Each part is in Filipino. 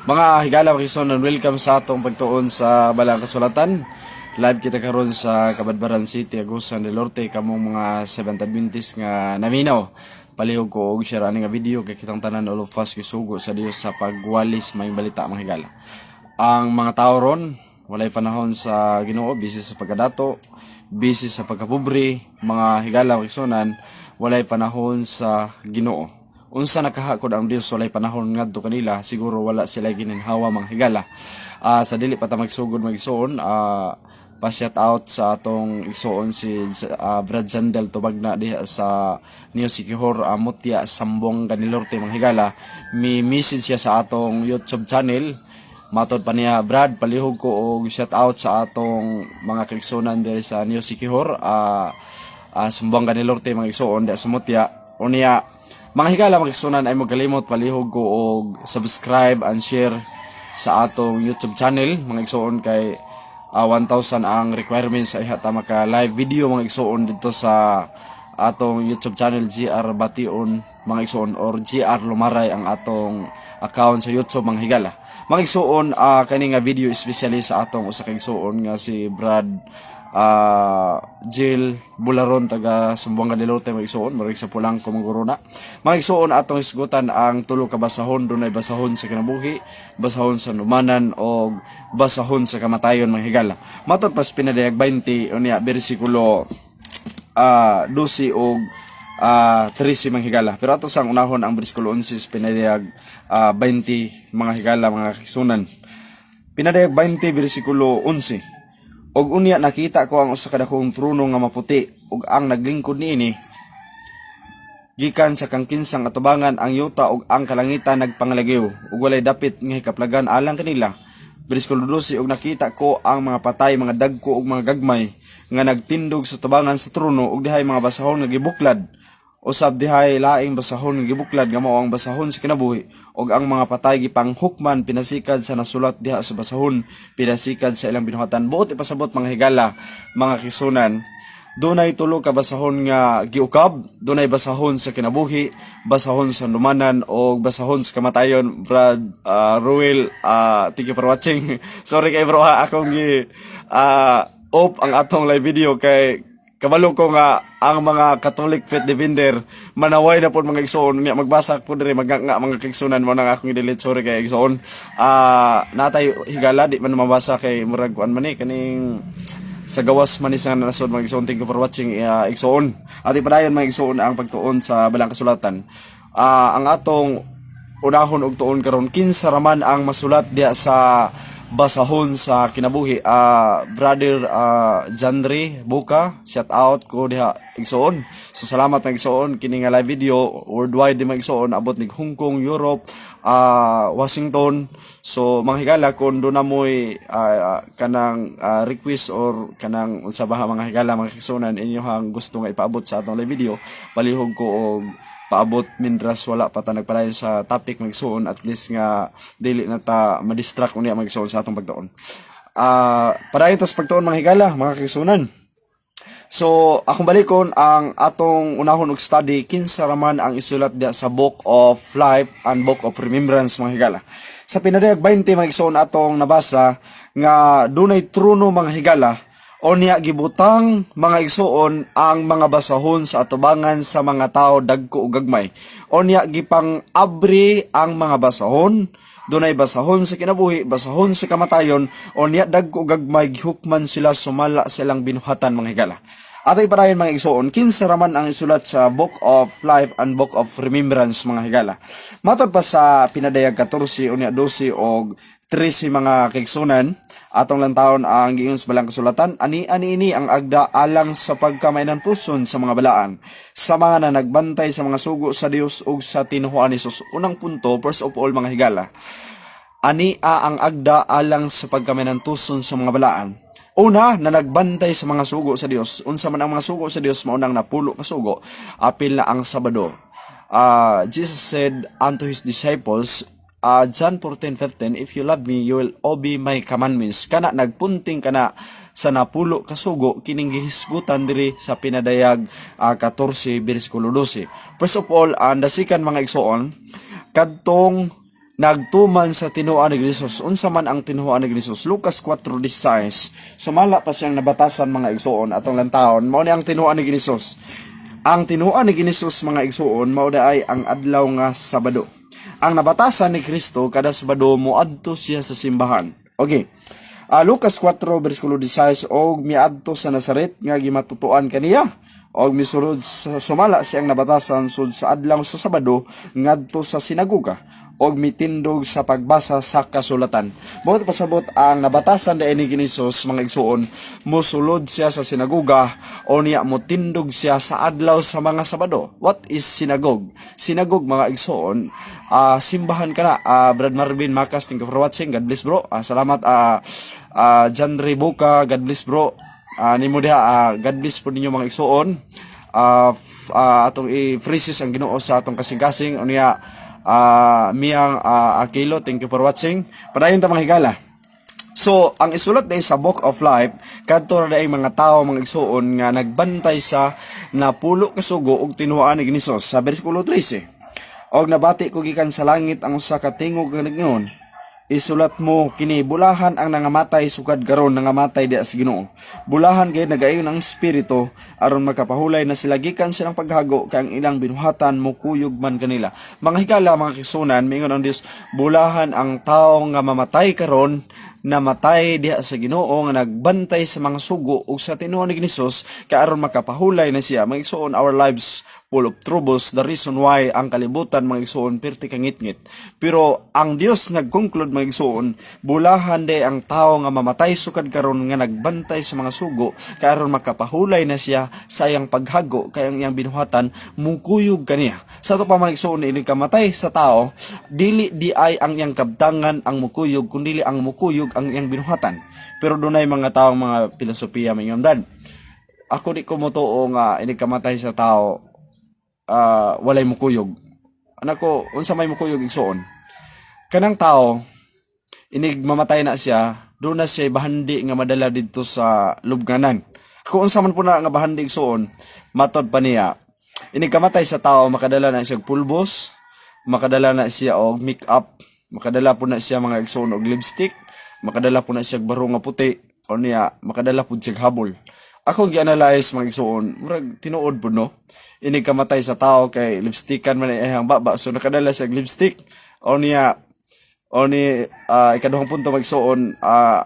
Mga higala mga welcome sa atong pagtuon sa Balang Kasulatan. Live kita karon sa Cabadbaran City, Agusan del Norte, kamong mga 720s nga naminaw. Palihog ko og share ani nga video kay kitang tanan all of us gisugo sa Dios sa pagwalis may balita mga higala. Ang mga tao ron walay panahon sa Ginoo, busy sa pagkadato, busy sa pagkapobre. Mga higala mga walay panahon sa Ginoo. Unsa nakahakod ang Dios walay panahon ngadto kanila, siguro wala sila gininhawa mga higala. Sa dili pa ta magsugod magsuon, pa-shout out sa atong igsuon si Brad Zandel tubag na diha sa Neo Sikihor, Mutya, Sambong, Ganilorte mga higala. Mi message siya sa atong YouTube channel. Matod pa niya, Brad, palihog ko og shout out sa atong mga kaigsunan diri sa Neo Sikihor, Sambong, Ganilorte mga igsuon diha sa Mutya. Unya mga higala magsunan ay magalimot palihog ko og subscribe and share sa atong YouTube channel mga igsoon kay 1,000 ang requirements sa ihata maka live video mga igsoon dito sa atong YouTube channel GR Bation mga igsoon or GR Lumaray ang atong account sa YouTube mga higala. Mga igsoon kani nga video especially sa atong usa ka igsoon nga si Brad Jill Bularon taga Sumbuanga del Norte mga igsoon marig sa pulang kumanguruna. Mga igsoon atong isgutan ang tulo ka basahon, dunay basahon sa kinabuhi, basahon sa numanan o basahon sa kamatayon mga higala. Matod pas pinadayag 20 unya bersikulo 12 og 13 mga higala. Pero ato sang unahon ang bersikulo 11 pinadayag 20 mga higala mga kisunan. Pinadayag 20 bersikulo 11. Og unya nakita ko ang usa ka dakong trono nga maputi ug ang naglingkod niini gikan sa kangkinsang atubangan ang yuta ug ang kalangitan nagpanglagyo ug walay dapit nga hikaplagan alang kanila. Bersikulo 12 ug nakita ko ang mga patay, mga dagko ug mga gagmay nga nagtindog sa tubangan sa trono ug dihay mga basahon nga gibuklad. Usab dihay laing basahon nga gibuklad nga mao ang basahon sa kinabuhi ug ang mga patay gipanghukman pinasikad sa nasulat diha sa basahon, pinasikad sa ilang binuhatan. Buot ipasabot mga higala mga kisunan, dunay tulo ka basahon nga giukab, dunay basahon sa kinabuhi, basahon sa numanan o basahon sa kamatayon. Brad Ruel, thank you for watching. Sorry kay bro akong off ang atong live video kay kabalo ko nga ang mga Catholic faith defender manaway na po mga igsoon niya magbasa po diri nga mga kaigsunan mo nang akong i-delete, sorry kay igsoon. Natay higala di man mabasa kay murag kuan man kaning sa gawas man isang nasod mga igsoon. Thank you for watching igsoon. Ati padayon mga igsoon ang pagtuon sa Balang Kasulatan. Ang atong unahon og tuon karon kinsa raman ang masulat diha sa basahon sa kinabuhi. Brother Jandre Buka, shout out ko diha igsoon. So salamat mga igsoon kini nga live video worldwide di mga igsoon abot nig Hong Kong, Europe, Washington. So mga higala kun do na moy kanang request or kanang unsa ba mga higala mga igsoonan inyohang gusto nga ipaabot sa atong live video, palihog ko og paabot mindras wala pa ta nagpalayon sa topic magsuon, at least nga dili na ta ma-distract unya magsuon sa atong pagtuon. Padayon tas pagtuon mga higala mga kaigsunan. So akong balikon ang atong unahon og study kinsa raman ang isulat diha sa Book of Life and Book of Remembrance mga higala. Sa pinadayag 20 mga igsoon atong nabasa nga dunay trono mga higala. O niya gibutang mga igsoon ang mga basahon sa atubangan sa mga tao dagko ug gagmay. O niya gipang abri ang mga basahon, dunay basahon sa kinabuhi, basahon sa kamatayon, o niya dagko ug gagmay gihukman sila sumala silang binuhatan mga higala. Atay padayon mga igsoon, kinsa raman ang isulat sa Book of Life and Book of Remembrance mga higala. Matod pa sa pinadayag 14 unya 12 og 13 mga kaigsunan atong lantawon ang giingon sa Balang Kasulatan, ani ini ang agda alang sa pagkamayan tuson sa mga balaan, sa mga nagbantay sa mga sugo sa Dios ug sa tinuhuan ni Jesus. Unang punto, first of all mga higala, ani ang agda alang sa pagkamayan tuson sa mga balaan. Una, na nagbantay sa mga sugo sa Dios. Unsa man ang mga sugo sa Dios, maunang napulo ka sugo, apil na ang Sabado. Jesus said unto his disciples, John 14:15, if you love me, you will obey my commandments. Kana nagpunting kana sa napulo kasugo kining gihisgutan diri sa pinadayag 14 bersikulo 12. First of all, dasikan mga igsoon kadtong nagtuman sa tinuan ni Jesus. Unsa man ang tinuan ni Jesus? Lucas 4:16. Sumala pa siyang nabatasan mga igsoon atong lantawon. Mao ni ang tinuan ni Jesus. Ang tinuan ni Jesus mga igsoon mao ay ang adlaw nga Sabado. Ang nabatasan ni Kristo kada Sabado moadto siya sa simbahan. Okay. Lucas 4:16 og miadto sa Nazaret nga gimatutuan kaniya og misulod sumala siyang nabatasan sud sa adlaw sa Sabado ngadto sa sinagoga og mitindog sa pagbasa sa kasulatan. Bukod pasabot ang nabatasan ni Jesus mga igsoon, mosulod siya sa sinagoga o niya motindog siya sa adlaw sa mga Sabado. What is sinagog? Sinagog mga igsoon, simbahan kana. Brad Marvin Macas, thank you for watching. God bless bro. Salamat John Ray Boca, God bless bro. Nimo diha, God bless po ninyo mga igsoon. Atong i-phrases ang Ginoo sa atong kasing-kasing unya. Miyang Akilo, thank you for watching. Padayon ta mga higala. So, ang isulat din sa Book of Life, kadto na daing mga tao mga igsoon nga nagbantay sa napulo ka sugo og tinuan ni Jesus sa bersikulo 13. Og nabati ko gikan sa langit ang usa ka tingog nga nagingon, isulat mo kini bulahan ang nangamatay sukad karon nangamatay diha sa Ginoo. Bulahan gayud nagayon ang espiritu aron makapahulay na sila gikan silang paghago kay ang ilang binuhatan mo kuyog man kanila. Mga higala mga kisunan, mingon ang Dios, bulahan ang tao nga mamatay karon namatay diha sa Ginoo nga nagbantay sa mga sugo ug sa tinuod ni Jesus kay aron makapahulay na siya. Mga igsoon, our lives full of troubles, the reason why ang kalibutan mga igsoon perti kangit-ngit. Pero ang Dios nag-conclude mga igsoon, bulahan de ang tao nga mamatay sukad karon nga nagbantay sa mga sugo kay aron makapahulay na siya sa iyang paghago kay ang iyang binuhatan mukuyog kaniya. Sa to pa mga igsoon, ini kamatay sa tao dili di ay ang iyang kabtangan ang mukuyog kundi ang mukuyog ang iyang binuhatan. Pero dunay mga taong mga filosofiya mga dad. Ako di ko motuo nga ini kamatay sa tao walay mukuyog. Anak ko, unsa may mukuyog igsoon? Kanang tao inig mamatay na siya, doon na siya bahandi nga madala dito sa lubnganan. Kung unsa man po na nga bahandi igsoon, matod pa niya. Inig kamatay sa tao, makadala na siya og pulbos, makadala na siya og make-up, makadala po na siya mga igsoon og lipstick, makadala po na siya og baro nga puti, o niya makadala po siya habol. Ako gi-analyze mga igsoon, murag tinuod po no. Inig kamatay sa tao kay lipstickan man iyang baba, so nakadala siya og lipstick, o niya ikaduhang punto magsuon,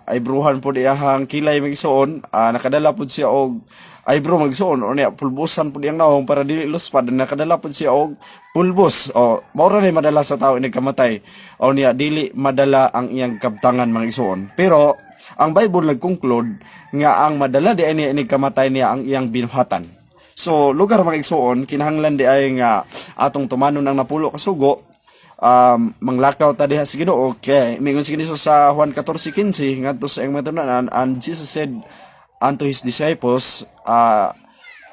aybruhan po iyang kilay magsuon, nakadala po siya og eyebrow magsuon, o niya pulbusan po iyang nawong para dili luspad, nakadala po siya og pulbos. O maura na madala sa tao inig kamatay, o niya dili madala ang iyang kabtangan mga igsoon. Pero ang Bible nag-conclude nga ang madala di ay inig kamatay niya ang iyang binuhatan. So lugar mga igsoon, kinahanglan di ay nga atong tumanon ang napulo ka sugo, manglakaw ta diha sa Ginoo. Okay, mingon si Ginoo sa Juan 14:15 ngadto sa iyang matunan, and Jesus said unto his disciples,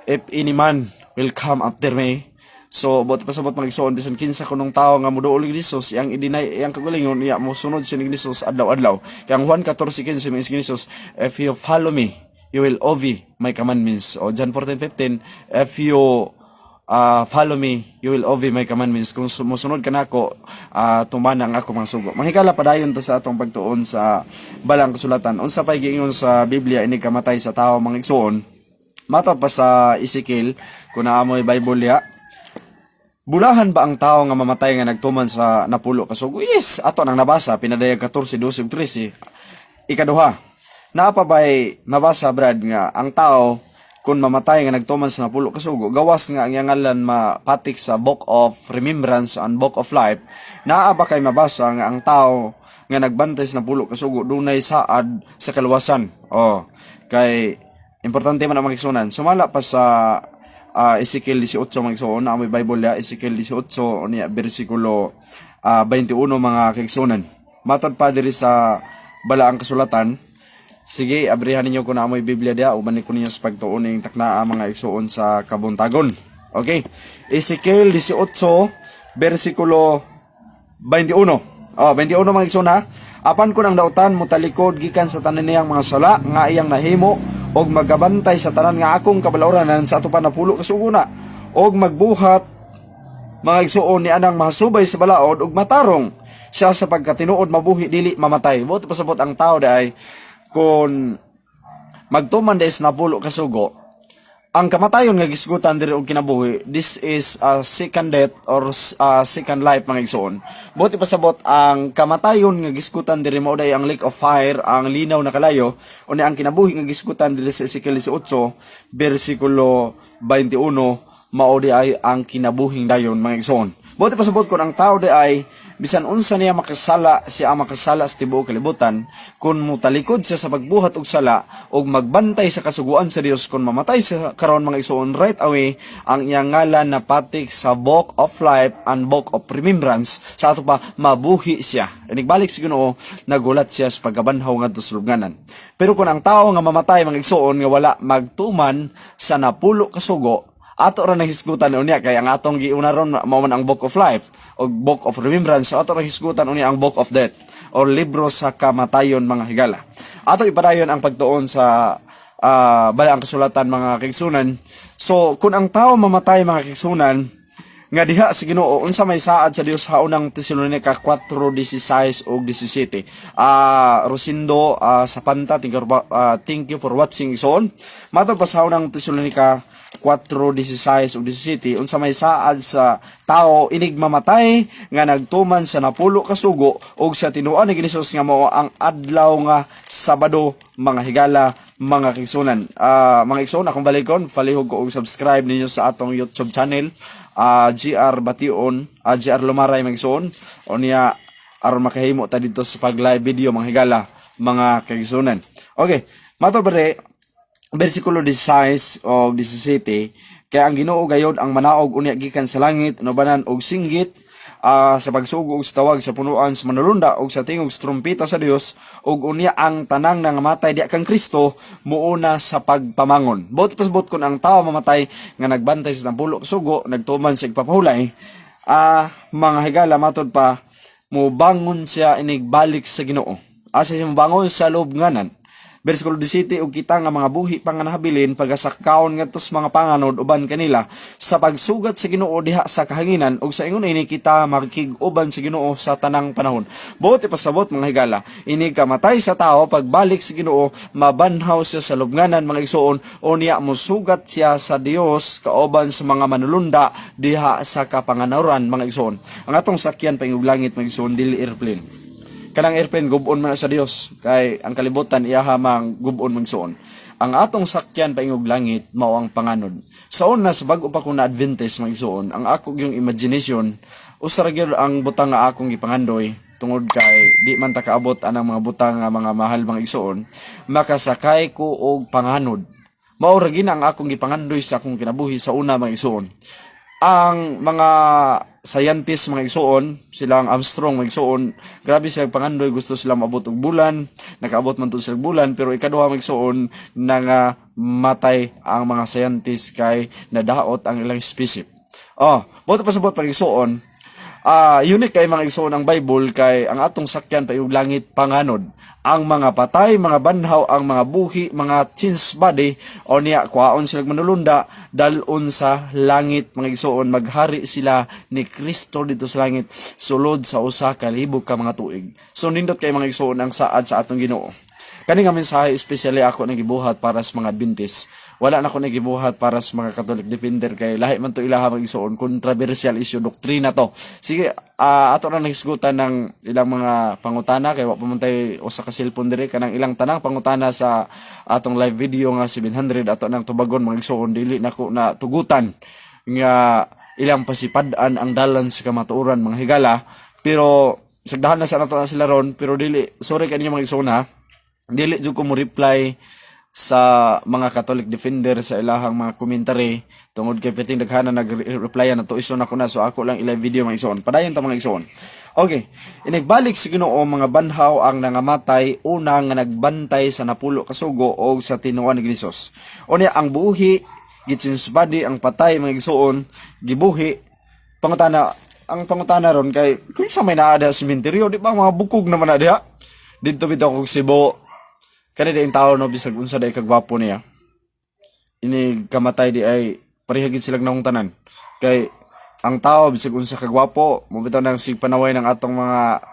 if any man will come after me. So bot pasabot mga igsoon, bisan kinsa kunong tawo nga moduol ni Jesus, iyang i-deny iyang kagalingon, iya mo sunod siya ni Jesus adlaw-adlaw. Kaya ang Juan 14:15 mingon si Jesus, if you follow me, you will obey my commandments. O John 14:15, if you follow me, you will obey my commandments. Kung musunod ka nako, tumana ang ako mga sugo. Mahigala padayon ta sa atong pagtuon sa balang kasulatan. Unsa pay giingon sa Biblia ini kamatay sa tao mga igsoon? Matod pa sa Ezekiel, kun naamoy Bible ya. Bulahan ba ang tao nga mamatay nga nagtuman sa napulo ka sugo? Yes, ato nang nabasa pinadayag 14:12-13. Ikaduha, naapa ba'y mabasa brad nga ang tao kung mamatay nga nagtuman sa napulo ka sugo, gawas nga ang ngalan mapatik sa Book of Remembrance and Book of Life, naa ba kay mabasa nga ang tao nga nagbantay sa napulo ka sugo dunay saad sa kaluwasan? Kay importante man ang makisunan. Sumala pa sa Ezekiel 18 mga igsoon, na may Bible ya, Ezekiel 18 niya bersikulo 21 mga kaigsunan. Matod pa diri sa balaang kasulatan. Sige, abrihan ninyo kung naamoy Biblia dia, uban ko ninyo sa pagtuon ng taknaa mga igsoon sa kabuntagon. Okay, Ezekiel 18 bersikulo 21. 21 mga igsoon ha. Apan ko nang dautan mo talikod gikan sa tanan niyang mga sala nga iyang nahimo, og magabantay sa tanan nga akong kabalawranan sa ato pa napulo ka sugo na, og magbuhat mga igsoon ni anang mahasubay sa balaod og matarong siya sa pagkatinuod mabuhi dili mamatay. Buti pasabot ang tao day kun magtuman des napulo ka sugo, ang kamatayon nga gisgutan diri og kinabuhi, this is a second death or second life mga igsoon. Buti pasabot ang kamatayon nga gisgutan diri mao day ang lake of fire, ang linaw na kalayo, unya ang kinabuhi nga gisgutan diri sa Ezekiel 18 bersikulo 21 mao di ay ang kinabuhing dayon mga igsoon. Buti pasabot kun ang tao di ay bisan unsa niya makasala, siya makasala sa tibuok kalibutan, kung mutalikod siya sa pagbuhat og sala og magbantay sa kasuguan sa Dios, kung mamatay sa karon mga igsoon right away, ang iyang ngalan napatik sa Book of Life and Book of Remembrance, sa ato pa mabuhi siya. Inigbalik sa Ginoo, nagulat siya sa pagkabanhaw ngadto sa lubnganan. Pero kung ang tao nga mamatay mga igsoon nga wala magtuman sa napulo ka sugo, ato ra nahisgutan unya kay ang atong giuna ron mao man ang Book of Life o Book of Remembrance. So ato ra hisgutan unya ang Book of Death o libro sa kamatayon mga higala. Ato ipadayon ang pagtuon sa balang kasulatan mga kaigsunan. So kun ang tao mamatay mga kaigsunan nga diha sa Ginoo, unsa may saad sa Dios sa unang Tesalonica 4:16 ug 17. Rosindo sa Panta, thank you for watching igsoon. Matod pa sa unang Tesalonica 4:16 ug 17, unsa may saad sa tao inig mamatay nga nagtuman sa napulo ka sugo ug sa tinuan ni Hesus nga mao ang adlaw nga Sabado mga higala mga kaigsunan. Mga igsoon, akong balikon, palihog ko og subscribe ninyo sa atong YouTube channel, GR Bation, GR Lumaray mga igsoon, o niya aron makahimo ta dito sa pag live video mga higala mga kaigsunan. Okay, mato bare bersikulo 16 o 17, kaya ang Ginoo gayod ang manaog unya gikan sa langit, nubanan og singgit sa pagsugo og tawag sa punuan sa manulunda og sa tingog sa trumpeta sa Dios, og unya ang tanang nangamatay di kang Kristo muuna sa pagpamangon. Bot pasbot kun ang tawo mamatay nga nagbantay sa napulo ka sugo, nagtuman sa igpapahulay, mga higala matod pa mobangon siya inigbalik sa Ginoo. Asa siya mobangon sa lubnganan. Bersikulo 17, ug kita nga mga buhi panganahabilin pagasakaon ngadto sa mga panganod uban kanila sa pagsugat sa Ginoo diha sa kahanginan, ug sa ingon ini kita makikig-uban sa Ginoo sa tanang panahon. Buti pasabot mga higala, ini kamatay sa tao pagbalik sa Ginoo, mabanhaw siya sa lubnganan mga igsoon, o niya mosugat siya sa Dios kauban sa mga manulunda diha sa kapanganaran mga igsoon. Ang atong sakyan pangig langit mga igsoon dili airplane. Kanang airplane gubon man sa Dios, kay ang kalibutan iyaha mang gubon magsuon. Ang atong sakyan paingog langit mao ang panganod. Sa una sa bag-o pa ko na Adventist magsuon, ang ako yung imagination usa ra gyud ang butang nga akong gipangandoy, tungod kay di man ta kaabot anang mga butang nga mga mahal mga igsoon, makasakay ko og panganod. Mao ra gina ang akong gipangandoy sa akong kinabuhi sa una mga igsoon. Ang mga scientist mga igsoon, silang Armstrong mga igsoon, grabe silang pangandoy, gusto silang maabot og bulan, nakaabot man to silang bulan, pero ikaduha mga igsoon nga matay ang mga scientist kay nadaot ang ilang spaceship. Buti pasabot pag igsoon, unique kay mga igsoon ang Bible, kay ang atong sakyan payug langit panganod. Ang mga patay, mga banhaw, ang mga buhi, mga chins body, o niya kuhaon sila manulunda, dalon sa langit mga igsoon, maghari sila ni Kristo dito sa langit, sulod sa usa ka libo ka mga tuig. So nindot kay mga igsoon ang saad sa atong Ginoo. Kani nga mensahe especially ako nagibuhat para sa mga Adventist. Wala na ako nagibuhat para sa mga Catholic defender, kay lahi man to ilaha mag-igsoon, controversial issue, doktrina to. Sige, ato na nagisgutan ng ilang mga pangutana, kay wa pamantay o sa cellphone dire kanang ilang tanang pangutana sa atong live video nga 700 ato nang tubagon mga igsoon, dili nako na tugutan nga ilang pasipadan ang dalan sa kamatuoran mga higala. Pero sagdahan na sa nato na sila ron, pero dili, sorry kanyo mga igsoon ha, dili jud ko mo reply sa mga Catholic defender sa ilahang mga commentary, tungod kay piting daghana nag-reply na to ison ako na, so ako lang ilay video mga igsoon. Padayon ta mga igsoon. Okay, inigbalik sa Ginoo mga banhaw ang nangamatay una nga nagbantay sa napulo ka sugo o sa tinuan ni Hesus. Unya ang buhi gitsinsbadi, ang patay mga igsoon gibuhi. Pangutana, ang pangutana ron kay kung sa may naa sa sementeryo, di ba mga bukog naman na diha dito bitaw kog Cebu. Kani din tao no, bisag unsa day kagwapo niya, ini kamatay di ay parihagid silang naong tanan. Kay ang tao bisag unsa kagwapo, mo bitaw nang sig panaway ng atong mga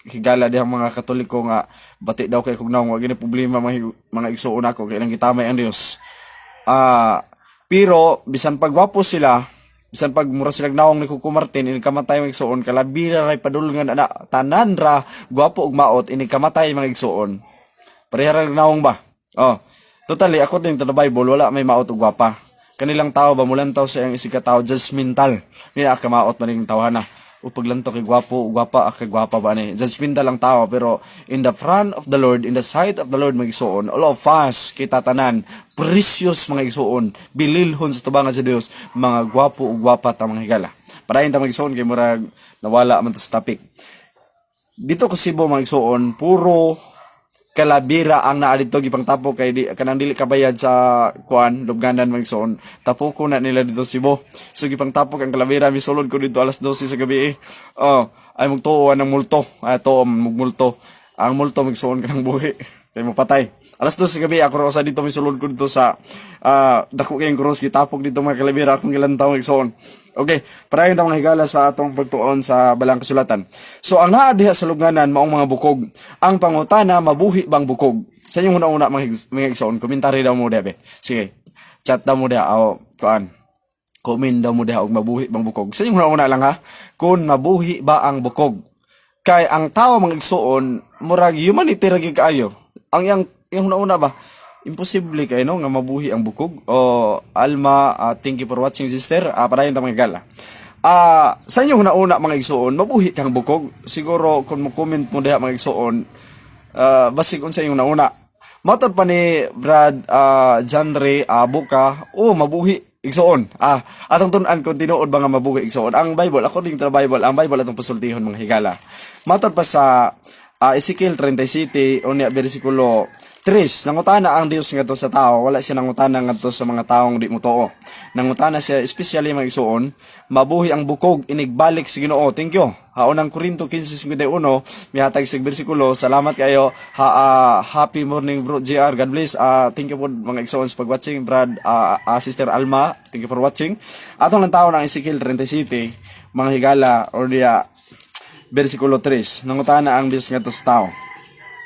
higala dihang mga Katoliko nga bati daw kay kung naong wa gini problema mga igsuon ako kay lang gitamay ang Dios. Pero bisan pagwapo sila, bisan pag mura sila naong ni Kuko Martin ini kamatay mga igsuon kalabira ray padulngan ana tanan ra gwapo ug maot ini kamatay mga igsuon. Pareha ra naong ba? Totally ako din to the Bible wala may maot ug gwapa. Kanilang tao ba mulantaw sa iyang isig ka tao judgmental. Niya ka maot man ning tawhana. O paglanto kay gwapo, gwapa kay gwapa ba ni. Judgmental lang tao pero in the front of the Lord, in the sight of the Lord mga igsuon, all of us kita tanan precious mga igsuon, bililhon sa tubangan sa Dios, mga gwapo ug gwapa ta mga higala. Parahin ta mga igsuon kay murag nawala man ta sa topic. Dito ko Cebu mga igsuon, puro kalabira ang naa dito gipang tapo kay kanang dili kabayad sa kuan lubganan mga igsoon tapo ko na nila dito Cebu so gipang tapo ang kalabira misulod ko dito alas 12 sa gabi ay magtuon ng multo multo ang multo magsuon kanang buhi kay mapatay alas 12 sa gabi ako sa dito misulod ko dito sa dako kay cross gitapok dito mga kalabira akong gilantaw igsoon. Okay, parayon ta mga higala sa atong pagtuon sa balang kasulatan. So ang naa diha sa lubnganan maong mga bukog. Ang pangutana mabuhi bang bukog? Sa inyong una mga igsoon, komentary daw mo diha be. Sige. Chat daw mo diha kuan. Comment daw mo diha og mabuhi bang bukog. Sa inyong una lang ha. Kung mabuhi ba ang bukog? Kay ang tao mga igsoon murag humanity ra gyud kaayo. Ang yung una ba? Imposible kay no nga mabuhi ang bukog. Alma, thank you for watching sister. Padayon ta mga gala. Sa inyo una mga igsuon, mabuhi kang bukog. Siguro kung mo comment mo diha mga igsuon, basig unsa inyo una. Matod pa ni Brad Janre Buka, mabuhi igsuon. Atong tun-an kung tinuod ba nga mabuhi igsuon. Ang Bible, according to the Bible, ang Bible atong pasultihon mga higala. Matod pa sa Ezekiel 37 unya bersikulo 3, nangutana ang Dios ngadto sa tao, wala siya nangutana ngadto sa mga taong di mutuo. Nangutana siya especially mga igsuon, mabuhi ang bukog inigbalik sa Ginoo. Thank you. Unang Korinto 15:51, mihatag sig bersikulo. Salamat kayo. Happy morning bro JR. God bless. Thank you po mga igsuon sa pag-watching. Brad Sister Alma, thank you for watching. Atong lang tawo ng Ezekiel 37, mga higala or dia bersikulo 3. Nangutana ang Dios ngadto sa tao.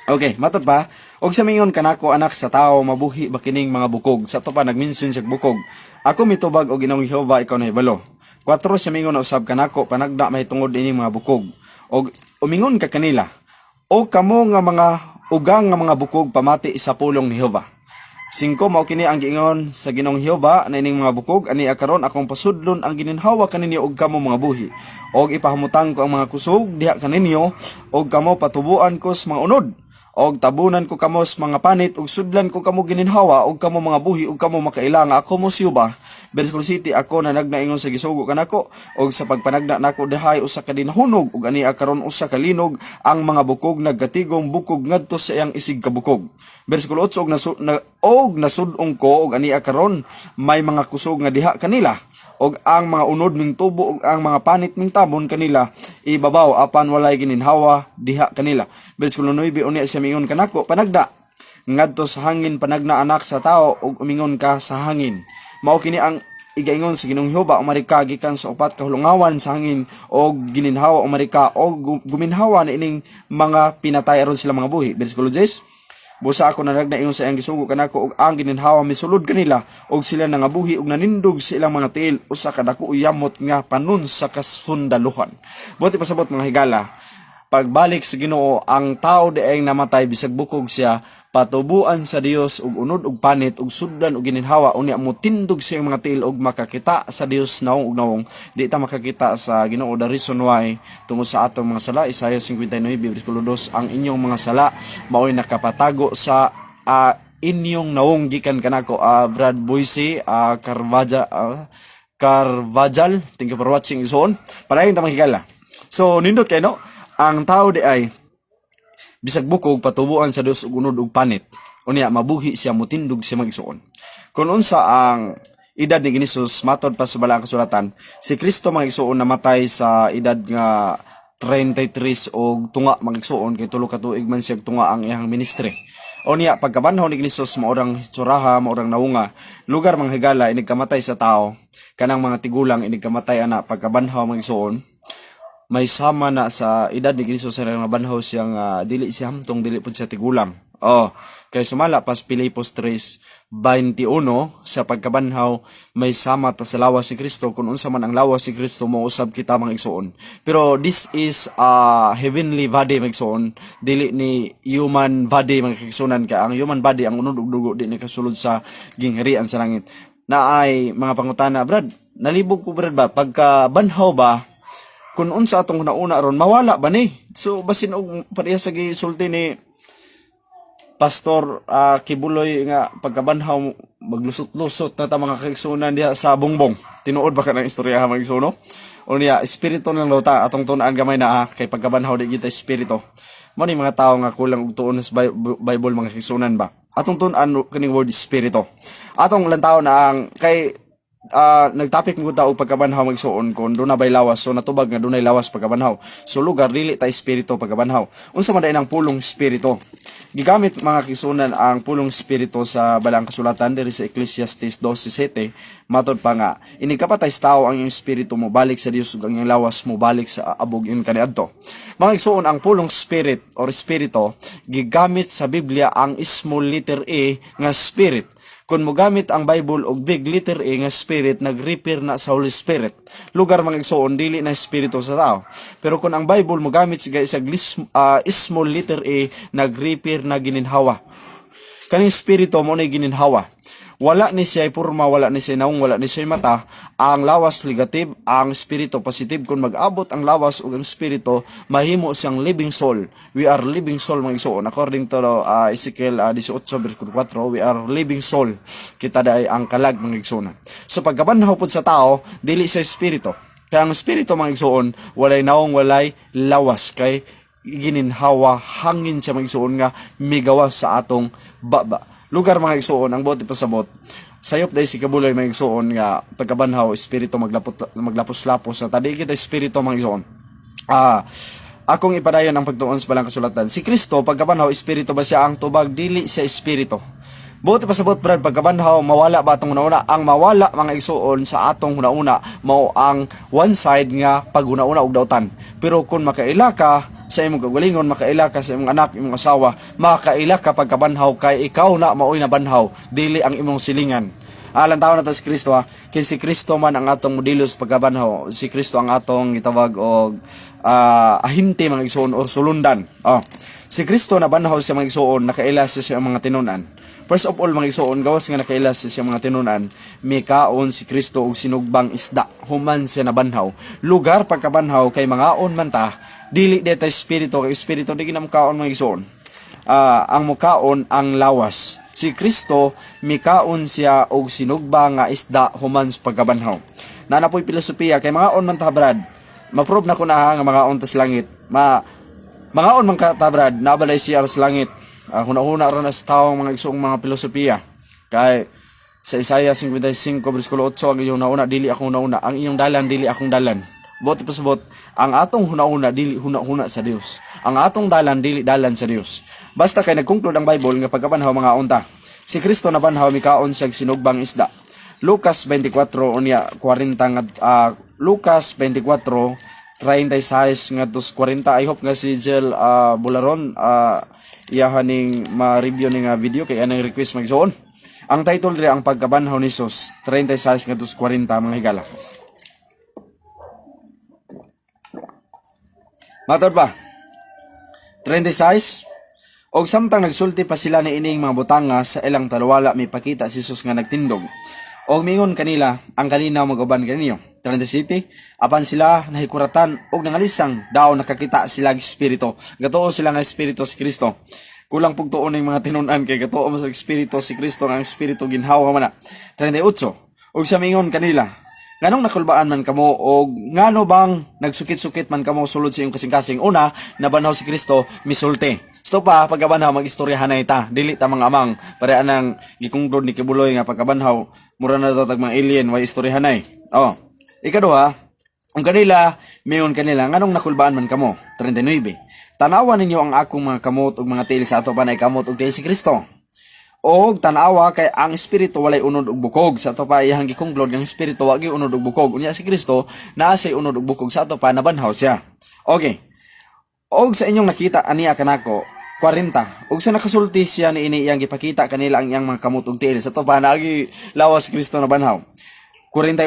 Okay, matod pa. Og sa mingon kanako anak sa tao mabuhi ba kining mga bukog. Sa to pa nagmention siya bukog. Ako mitubag og Ginoong Jehova ikaw nahibalo. 4 sa mingon usab kanako panagda mahitungod ining mga bukog. Og umingon ka kanila. O kamo nga mga ugang nga mga bukog pamati sa pulong ni Jehova. 5 mao kini ang giingon sa Ginoong Jehova na ining mga bukog ani karon akong pasudlon ang gininhawa kaninyo og kamo mga buhi. Og ipahumutang ko ang mga kusog diha kaninyo og kamo patubuan ko sa mga unod. Og tabunan ko kamo sa mga panit og sudlan ko kamo gininhawa og kamo mga buhi og kamo makailanga ako mo siyuba. Bersikulo 7 ako na nagnaingon sa gisugo kanako og sa pagpanagna nako dihay usa ka dinhunog og ani karon usa ka linog ang mga bukog nagkatigong bukog ngadto sa iyang isig ka bukog. Bersikulo 8 og nasud-ong ko og ani karon may mga kusog nga diha kanila og ang mga unod ming tubo og ang mga panit ming tabon kanila ibabaw apan walay gininhawa diha kanila. Bersikulo 9 unya siya mingon kanako panagda ngadto sa hangin panagna anak sa tao og umingon ka sa hangin. Mao kini ang igaingon sa Ginoong Jehova umarika gikan sa upat ka hulungawan sa hangin og gininhawa umarika og guminhawa na ining mga pinatay aron sila mga buhi. Bersikulo 10 busa ako na nagnaingon sa iyang gisugo kanako og ang gininhawa misulod kanila og sila nangabuhi og nanindog sa ilang mga tiil usa ka dako yamot nga panon sa kasundaluhan. Buti pasabot mga higala, pagbalik sa Ginoo ang tao diay namatay bisag bukog siya patubuan sa Dios ug unod ug panit ug sudlan ug gininhawa unya mo tindog sa mga tiil ug makakita sa Dios naong ug naong di ta makakita sa Ginoo. The reason why tungod sa atong mga sala Isaiah 59:2 ang inyong mga sala mao'y nakapatago sa inyong naong gikan kanako. Brad Boise Carvajal, thank you for watching ison. Parayon ta mahigala. So nindot kay no ang tao di ay bisag bukog patubuan sa Dios ug unod ug panit unya mabuhi siya mutindog siya magsuon. Kun unsa ang edad ni Hesus matod pa sa balang kasulatan, si Kristo magsuon namatay sa edad nga 33 og tunga magsuon kay tulo ka tuig man siya tunga ang iyang ministry. Unya pagkabanhaw ni Hesus maorang tsuraha maorang naunga lugar mga higala inig kamatay sa tao kanang mga tigulang inig kamatay ana pagkabanhaw magsuon. may sama na sa edad ni Kristo sa nga banhaw siyang dili siya hamtong, dili pud siya tigulang. Oh, kay sumala pas Filipos 3:21 sa pagkabanhaw may sama ta sa lawas si Kristo, kung unsa man ang lawas si Kristo mo usab kita mga igsoon. Pero this is a heavenly body mga igsoon, dili ni human body mga igsoonan, kay ang human body ang unod ug dugo di ni kasulod sa gingharian sa langit. Naay mga pangutana, Brad, nalibog ko Brad ba pagkabanhaw ba kung unsa atong nauna ron mawala ba ni? So basin og pareha sa gisulti ni Pastor Kibuloy nga pagkabanhaw maglusot-lusot na ta mga kaigsunan diha sa bongbong. Tinuod ba ka ng istorya mga igsuno? O niya espiritu ng lota atong tunaan gamay na kay pagkabanhaw di kita espiritu. Mo ni mga tao nga kulang og tuon sa Bible mga kaigsunan ba? Atong tunan kaning word espiritu. Atong lantaw na ang kay nagtapik mo ta og pagkabanhaw magsuon kon do na bay lawas, so natubag nga dunay lawas pagkabanhaw, so lugar dili ta espiritu pagkabanhaw. Unsa man day nang pulong espiritu? Gigamit mga kisunan ang pulong espiritu sa balang kasulatan diri sa Ecclesiastes 12:7, matod pa nga ini kapatay tao ang iyong espiritu mo balik sa Dios ug ang iyong lawas mo balik sa abog yun kaniadto. Mga kisuon, ang pulong spirit or espiritu gigamit sa Biblia ang small letter A nga spirit. Kung mo gamit ang Bible og big letter A nga spirit, nag-refer na sa Holy Spirit. Lugar mga igsoon, dili na espiritu sa tao. Pero kung ang Bible mo gamit sa small letter A, nag-refer na gininhawa. Kaning espiritu mo na gininhawa. Wala ni siya purma, wala ni siya naong, wala ni siya mata. Ang lawas negative, ang espiritu positive. Kung mag-abot ang lawas o ang espiritu, mahimo siyang living soul. We are living soul mga igsoon. According to Ezekiel 18:4, we are living soul. Kita dahi ang kalag mga igsoon. So pagkabanhaw po sa tao, dili sa espiritu. Kaya ang espiritu mga igsoon, walay naong, walay lawas. Kay gininhawa, hangin siya mga igsoon nga migawas sa atong baba. Lugar mga igsoon, ang bote pasabot. Sayop dahil si Kabuloy mga igsoon nga pagkabanhaw, espiritu maglapos-lapos na tadi kita espiritu mga igsoon. Akong ipadayon ang pagtuon sa balang kasulatan. Si Kristo pagkabanhaw, espiritu ba siya? Ang tubag dili siya espiritu. Bote pasabot Brad, pagkabanhaw mawala ba atong una-una? Ang mawala mga igsoon sa atong una-una mao ang one side nga pag una-una og dautan. Pero kung makaila ka sa imong kagalingon, makaila ka sa imong anak, imong asawa, makaila ka pagkabanhaw kay ikaw na maoy na banhaw, dili ang imong silingan. Alang tao na ta si Kristo kay si Kristo man ang atong modelo sa pagkabanhaw. Si Kristo ang atong gitawag og ahinte mga igsoon or sulundan. Si Kristo na banhaw sa mga igsoon, nakaila siya sa mga tinunan. First of all mga igsoon, gawas nga nakaila siya sa mga tinunan, may kaon si Kristo og sinugbang isda, human siya na banhaw. Lugar pagkabanhaw kay mangaon man ta, dili deta espiritu, kay espiritu di ginamkaon mga igsoon. Ang mukaon ang lawas. Si Kristo mikaon siya og sinugba nga isda human sa pagkabanhaw. Nanapoy filosofiya kay mangaon man ta Brad. Ma-prove na ko na nga mangaon ta sa langit. Mangaon man ka ta Brad, nabalay siya sa langit. Huna-huna ra na sa taong mga igsoong mga filosofiya. Kay sa Isaiah 55:8 ang iyong nauna dili akong nauna, ang iyong dalan dili akong dalan. Bote pasabot, ang atong huna-una dili huna-huna sa Dios. Ang atong dalan dili dalan sa Dios. Basta kay nagkonklude ang Bible nga pagkabanhaw mga unta. Si Kristo na banhaw mikaon sa sinugbang isda. Lucas 24 unya 40 nga Lucas 24:36 nga 40. I hope nga si Jel Bularon iyahaning ma-review ning video kay anang request magsuon. Ang title diri ang pagkabanhaw ni Jesus 36 nga 40 mga higala. Matod ba? 36. Og samtang nagsulti pa sila ni ining mga butanga sa ilang talwala may pakita si Jesus nga nagtindog. Og mingon kanila ang kalinaw mag-uban kaninyo. 37. Apan sila nahikuratan og nangalisang daw nakakita sila ng espiritu. Gatuo sila nga espiritu si Kristo. Kulang pug tuon ning mga tinunan kay gatuo mo sa espiritu si Kristo nga espiritu ginhawa man na. 38. Og sa mingon kanila, nganong nakulbaan man kamo o ngano bang nagsukit-sukit man kamo sulod sa iyong kasing-kasing? Una, nabanhaw si Kristo, misulti. Sto pa, pagkabanhaw, mag-istoryahan na ita. Dili ta mga amang, parean ng gikungdod ni Kibuloy nga pagkabanhaw, mura na daw tag mga alien, way istoryahan na Ikaduha, ang kanila, mayon kanila, nganong nakulbaan man kamo? 39. Tanawan ninyo ang akong mga kamot ug mga tiil sa ato panay kamot ug tiil si Kristo. Og tanawa kay ang espiritu walay unod ug bukog. Sa ato pa iyang gikonklud nga espiritu wa gyud unod ug bukog. Unya si Kristo naa say unod ug bukog, sa ato pa nabanhaw siya. Okay. Og sa inyong nakita aniya kanako 40. Og sa nakasulti siya ni ini iyang gipakita kanila ang iyang mga kamot ug tiil. Sa ato pa naagi lawas Kristo nabanhaw. 41.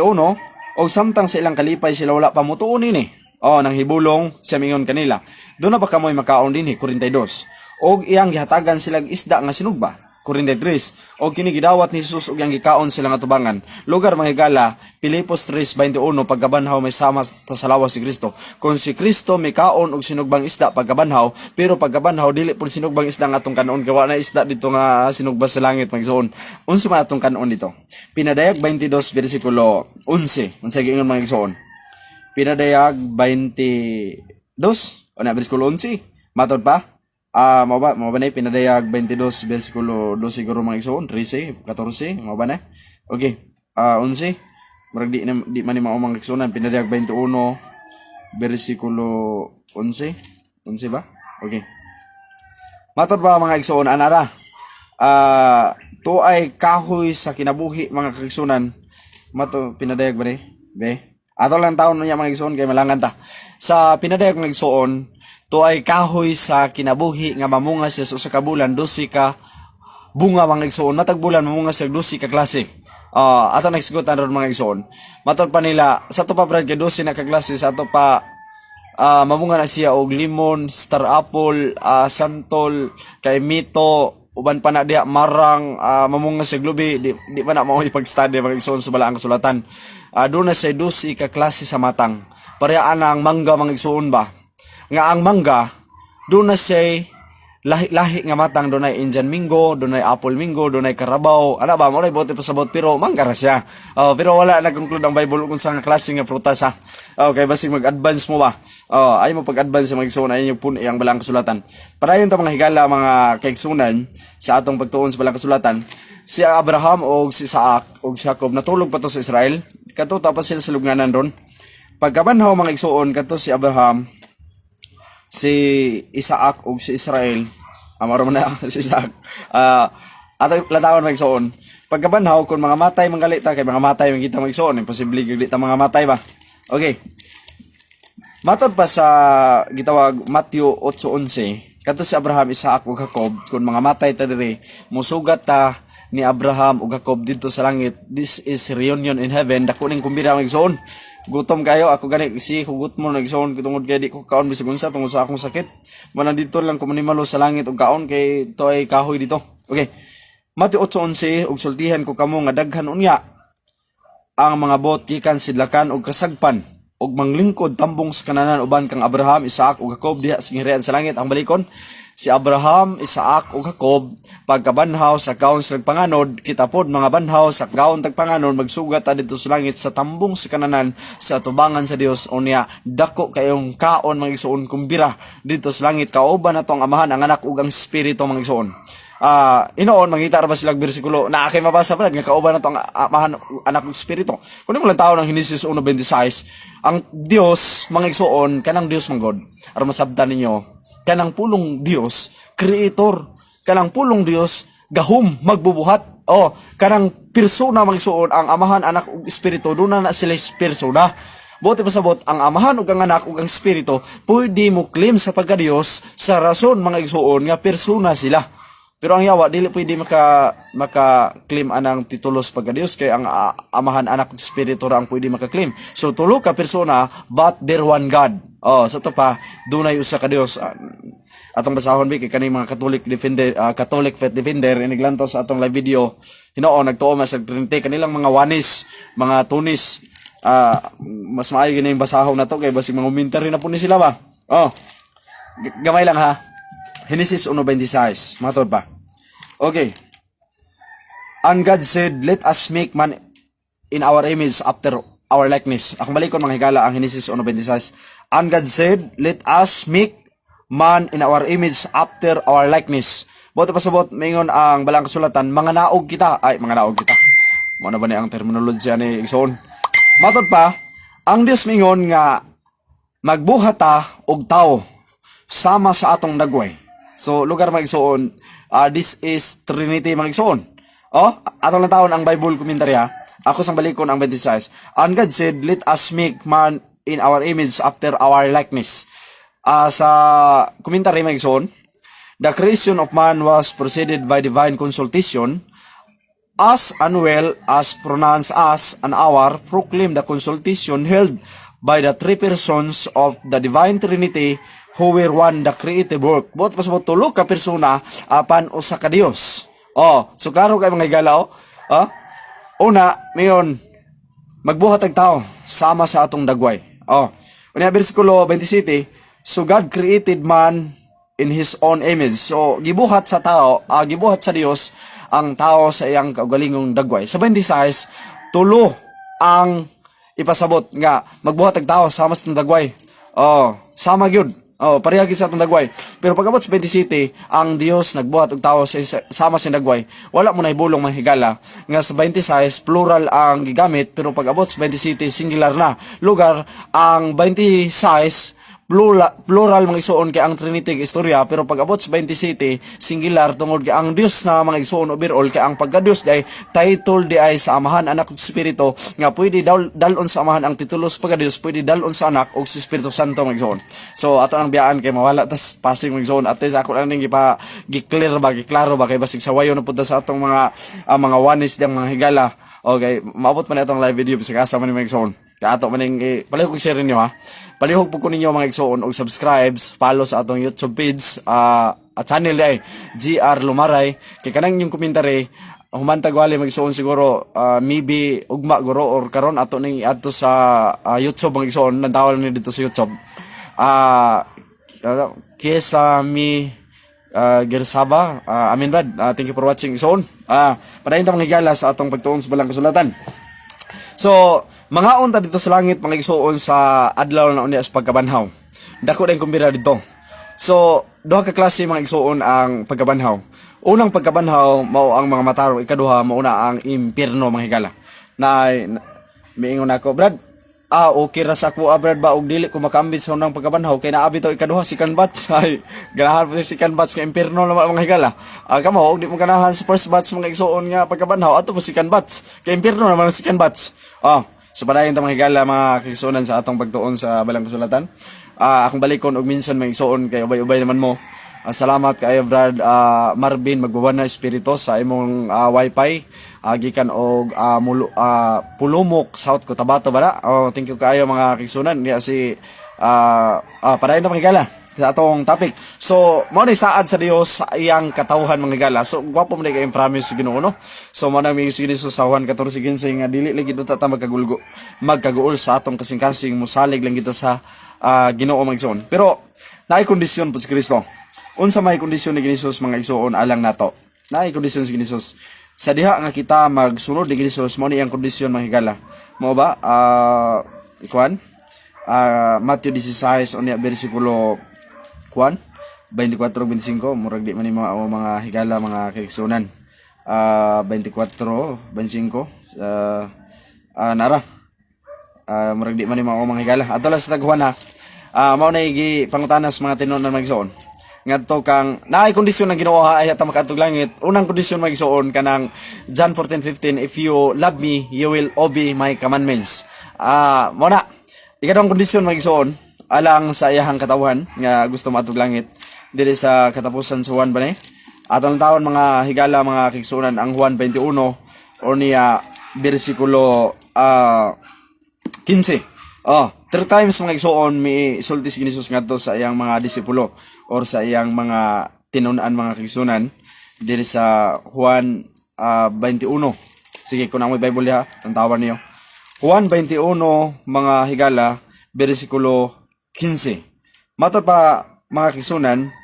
Og samtang sa ilang kalipay sila wala pa mutuon ini. Nang hibulong siya mingon kanila. Doon na ba kamoy makaon dinhi? 42. Og iyang gihatagan silang isda nga sinugba. 43. Og kini gidawat ni Jesus og iyang gikaon sila nga tubangan. Lugar mga higala, Pilipos 3:21, pagkabanhaw may sama sa lawas si Kristo. Kung si Kristo may kaon og sinugbang isda pagkabanhaw, pero pagkabanhaw dili pud sinugbang isda nga atong kanon, gawa na isda dito nga sinugba sa langit magsuon. Unsa man atong kanon dito? Pinadayag 22 bersikulo 11. Unsa giingon mga igsoon? Pinadayag 22 bersikulo 11. Matod pa? Mao ba na pinadayag 22 bersikulo 12 siguro mga igsoon, 13, 14, mao ba na? Okay. 11. Murag di man ni mao mga igsoon, pinadayag 21 bersikulo 11. 11 ba? Okay. Matod ba mga igsoon anara? To ay kahoy sa kinabuhi mga kaigsunan. Mato pinadayag ba ni? Be? Ato lang taon niya mga igsoon kay malangan ta. Sa pinadayag mga igsoon, to ay kahoy sa kinabuhi nga mamunga siya sa kabulan 12 ka bunga mga igsoon. Matag bulan mamunga siya 12 ka klase. Ato nagsigutan ron mga igsoon. Matod pa nila sa to pa brad kay 12 na ka klase, sa to pa mamunga na siya og limon, star apple, santol, kay mito, uban pa na diha marang, mamunga siya glubi, di pa na mao ipag-study mga igsoon sa balaang kasulatan. Doon na siya 12 ka klase sa matang. Parehaan ang mangga mga igsoon ba? Nga ang mangga, doon na siya lahi-lahi nga matang, doon ay Indian Mingo, doon ay Apple Mingo, doon ay Carabao. Ano ba, muna bote pa sabot, pero mangga na siya. Pero wala nag-conclude ang Bible kung saan klase nga prutas ha. Okay, basig mag-advance mo ba? Ay mo pag-advance sa mga igsoon, ay yung pun ang balang kasulatan. Para yun mga higala mga kaigsunan sa atong pagtuon sa balang kasulatan, si Abraham o si Isaac o Jacob natulog pa to sa Israel. Kato tapos sila sa lugnanan ron. Pagkabanhaw mga igsoon, kato si Abraham, si Isaac o si Israel, maro man na si Isaac, ato latawon mga igsoon. Pagkabanhaw kung mga matay manggalita kay mga matay makita mga igsoon, imposible gilita mga matay ba? Okay. Matod pa sa gitawag Matthew 8:11, kato si Abraham, Isaac ug Jacob, kung mga matay ta diri, musugat ta ni Abraham ug Jacob dito sa langit. This is reunion in heaven. Dako ning kumbira mga igsoon. Gutom kayo, ako gani si hugot mo nagsoon tungod kay di ko kaon bisag unsa tungod sa akong sakit. Man dito lang ko manimalo sa langit ug kaon kay to ay kahoy dito. Okay. Matthew 8:11, ug sultihan ko kamo nga daghan unya ang mga bot gikan sidlakan ug kasagpan ug manglingkod tambong sa kananan uban kang Abraham, Isaac ug Jacob diha sa ngirian sa langit. Ang balikon si Abraham, Isaac ug Jacob pagkabanhaw sa kaon sa panganod, kita pod mga banhaw sa kaon tagpanganod magsugat dito sa langit sa tambong sa kananan sa tubangan sa Dios. Unya dako kayong kaon mga igsoon kumbira dito sa langit, kauban nato ang Amahan, ang Anak ug ang Espiritu mga igsoon. Inoon mangita ra ba silang bersikulo na akay mabasa pa nga kauban nato ang Amahan, Anak ug Espiritu. Kuno mo lang tawo ng Henesis 1:26, ang Dios mga igsoon kanang Dios manggod. Aron masabtan ninyo, kanang pulong Dios, creator, kanang pulong Dios, gahum, magbubuhat. Kanang persona magsuon, ang Amahan, Anak ug Espiritu, doon na sila persona. Buti pasabot, ang Amahan ug ang Anak ug ang Espiritu, pwede mo claim sa pagka-Dios sa rason mga igsuon nga persona sila. Pero ang yawa, dili pwede maka-claim anang titulos pagka-Dios, kay ang Amahan, Anak ug Espiritu ra ang pwede maka-claim. So, tulo ka persona, but they're one God. Sa to pa, dunay usa ka Dios. Atong basahon kay kaning mga Catholic faith defender iniglanto sa atong live video. Hinoon nagtuo mas Trinity kanilang mga wanis, mga tunis. Mas maayo gini yung basahon na to kay basig mga commentary na po ni sila ba. Gamay lang ha. Genesis 1:26. Matod pa. Okay. And God said, let us make man in our image after our likeness. Akong balikon mga higala ang Genesis 1:26. And God said, let us make man in our image after our likeness. Buti pasabot, mingon ang balang kasulatan, mga naog kita. Muna ba ni ang terminology ni igsoon? Matod pa, ang Dios mingon nga magbuhat ta og tao sama sa atong dagway. So lugar mga igsoon, this is Trinity mga igsoon. Atong lang taon ang Bible commentary ha. Ako sang balikon ang 26. And God said, let us make man in our image after our likeness. Sa commentary mga igsoon, the creation of man was preceded by divine consultation. As and well as pronounced as an hour, proclaim the consultation held by the three persons of the Divine Trinity who were one the creative work. Buot pasabot tulo ka persona apan usa ka Dios. So klaro kay mga higala Una, mayon magbuhat ang tao sama sa atong dagway. Unya bersikulo 27, so God created man in His own image. So gibuhat sa tao, gibuhat sa Dios ang tao sa iyang kaugalingong dagway. Sa 26, tulo ang ipasabot nga magbuhat ang tao sama sa dagway. Sama gyud. Parehagi sa atong dagway. Pero pag abot sa 27, ang Dios nagbuhat og tao sama sa dagway. Wala mo na ibulong mahigala nga sa 26 plural ang gigamit, pero pag abot sa 27 singular na. Lugar ang 26 plural mga igsoon kay ang Trinity istorya, pero pag abot sa 27 singular tungod kay ang Dios na mga igsoon overall, kay ang pagka-Dios day title di ay sa Amahan, Anak ug Espiritu, nga pwede dalon sa Amahan ang titulo sa pagka-Dios, pwede dalon sa Anak ug sa Espiritu Santo mga igsoon. So ato ang biyaan kay mawala tas passing mga igsoon, at least ako lang ning gi-clear ba, giklaro ba kay basig sa wayo na punta sa atong mga wanis diyang mga higala. Okay, maabot man itong live video sa kasa man ni mga igsoon. Kaya ato maning palihog ko share ninyo ha. Palihog po ko ninyo mga igsoon og subscribes, follow sa atong YouTube page at channel ay GR Lumaray. Kay kanang yung commentary humantag wali mga igsoon siguro maybe ugma guro or karon ato ning adto sa YouTube mga igsoon, nantawal ni dito sa YouTube. Kesami Gersaba, amin brad. Thank you for watching igsoon. Padayon ta mga higala sa atong pagtuon sa balang kasulatan. So mga unta dito sa langit mga igsoon sa adlaw na unya sa pagkabanhaw. Dako din kumbira dito. So duha ka klase mga igsoon ang pagkabanhaw. Unang pagkabanhaw mao ang mga matarong, ikaduha mao na ang impierno mga higala. Miingon ako, brad, okay ra sa ako brad ba og dili ko makambit sa unang pagkabanhaw kay naabi to ikaduha second batch. Ay ganahan po si second batch nga impierno naman mga higala. Kamo og di mo ganahan sa first batch mga igsoon nga pagkabanhaw, ato po second batch kay impierno naman ang second batch. So padayon ta mga higala mga kaigsuonan sa atong pagtuon sa balang kasulatan. Akong balikon og minsan mga igsoon kay ubay-ubay naman mo. Salamat kaayo brad Marvin magbuban na espiritu sa imong wifi gikan og Pulumok South Cotabato bala. Thank you kaayo mga kaigsuonan niya si padayon ta mga higala sa atong topic. So mo ni saad sa Dios sa iyang katawhan mga higala. So gwapo man kay promise sa Ginoo no. So mo na mi sige sa Juan 14:15 nga dili lagi ta magkaguol sa atong kasing-kasing musalig lang kita sa Ginoo mga igsoon. Pero naay kondisyon po si Kristo. Unsa may kondisyon ni Jesus mga igsoon alang nato? Naay kondisyon si Jesus. Sa diha nga kita magsunod ni Jesus mo ni ang kondisyon mga higala. Mo ba? Matthew 16 unya bersikulo 24-25 murag di man mga higala mga kaigsuonan. 24-25 nara murag di man mga higala ato lang sa taghuan ha. Mao na igi pangutanas mga tinunan mga igsoon ngadto kang naay kondisyon ng Ginoo ay ata makaadtog langit. Unang kondisyon mga igsoon kanang John 14:15, if you love me you will obey my commandments. Mao na ikadong kondisyon mga igsoon alang sa iyahang katawhan nga gusto maadtog langit dili sa katapusan sa Juan ba ni atong taon mga higala mga kaigsuonan ang Juan 21 o niya bersikulo 15. Three times mga igsoon mi sulti si Jesus ngadto sa iyang mga disipulo or sa iyang mga tinun-an mga kaigsuonan dili sa Juan 21. Sige kun ang Bible ha tantawan niyo. Juan 21 mga higala bersikulo 15. Mato pa mga kaigsuonan,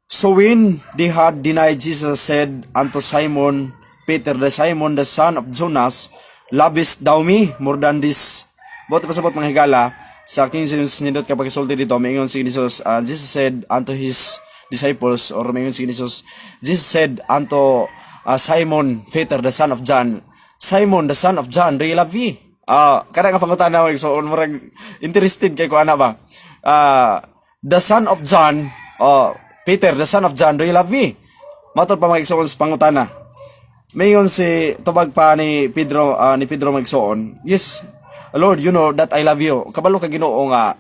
so when they had denied Jesus said unto Simon Peter, the Simon the son of Jonas, lovest thou me more than this? Boto pasabot mga higala sa 15 nindot kapag isulti dito maingon si Jesus, Jesus said unto his disciples, or maingon si Jesus said unto Simon Peter the son of John, Simon the son of John, do you love me? Kada nga pangutana so murag interested kay ko ana ba. The son of John Peter, the son of John, do you love me? Matod pa mga igsoon sa pangutana. Mayon si tubag pa ni Pedro magsoon. Yes, Lord, you know that I love you. Kabalo ka Ginoo nga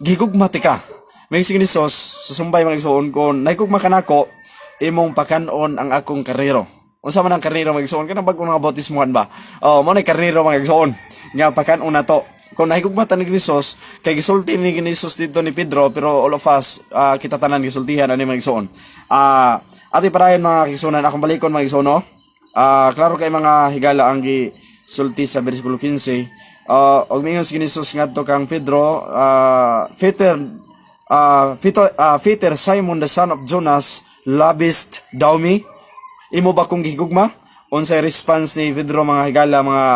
gigugma ka. May sige ni Sos, susumbay mga igsoon kon naikugma kanako imong pakanon ang akong karero. Unsa man ang karero mga igsoon kanang bag-o nga bautismohan ba? Mo na karero mga igsoon. Nga pakanon na to. Kung nahigugmatan ni Sos, kay gisulti ni Sos dito ni Pedro, pero all of us kita tanan gisultihan ani mga igsoon. Ati parayon mga igsoonan, akong balikon mga igsoon, no? Klaro kay mga higala ang gisulti sa bersikulo 15. Og mingon si Sos ngadto kang Pedro, Peter, Simon the son of Jonas, lovest thou me? Imo ba kung gihigugma? Unsay response ni Pedro mga higala, mga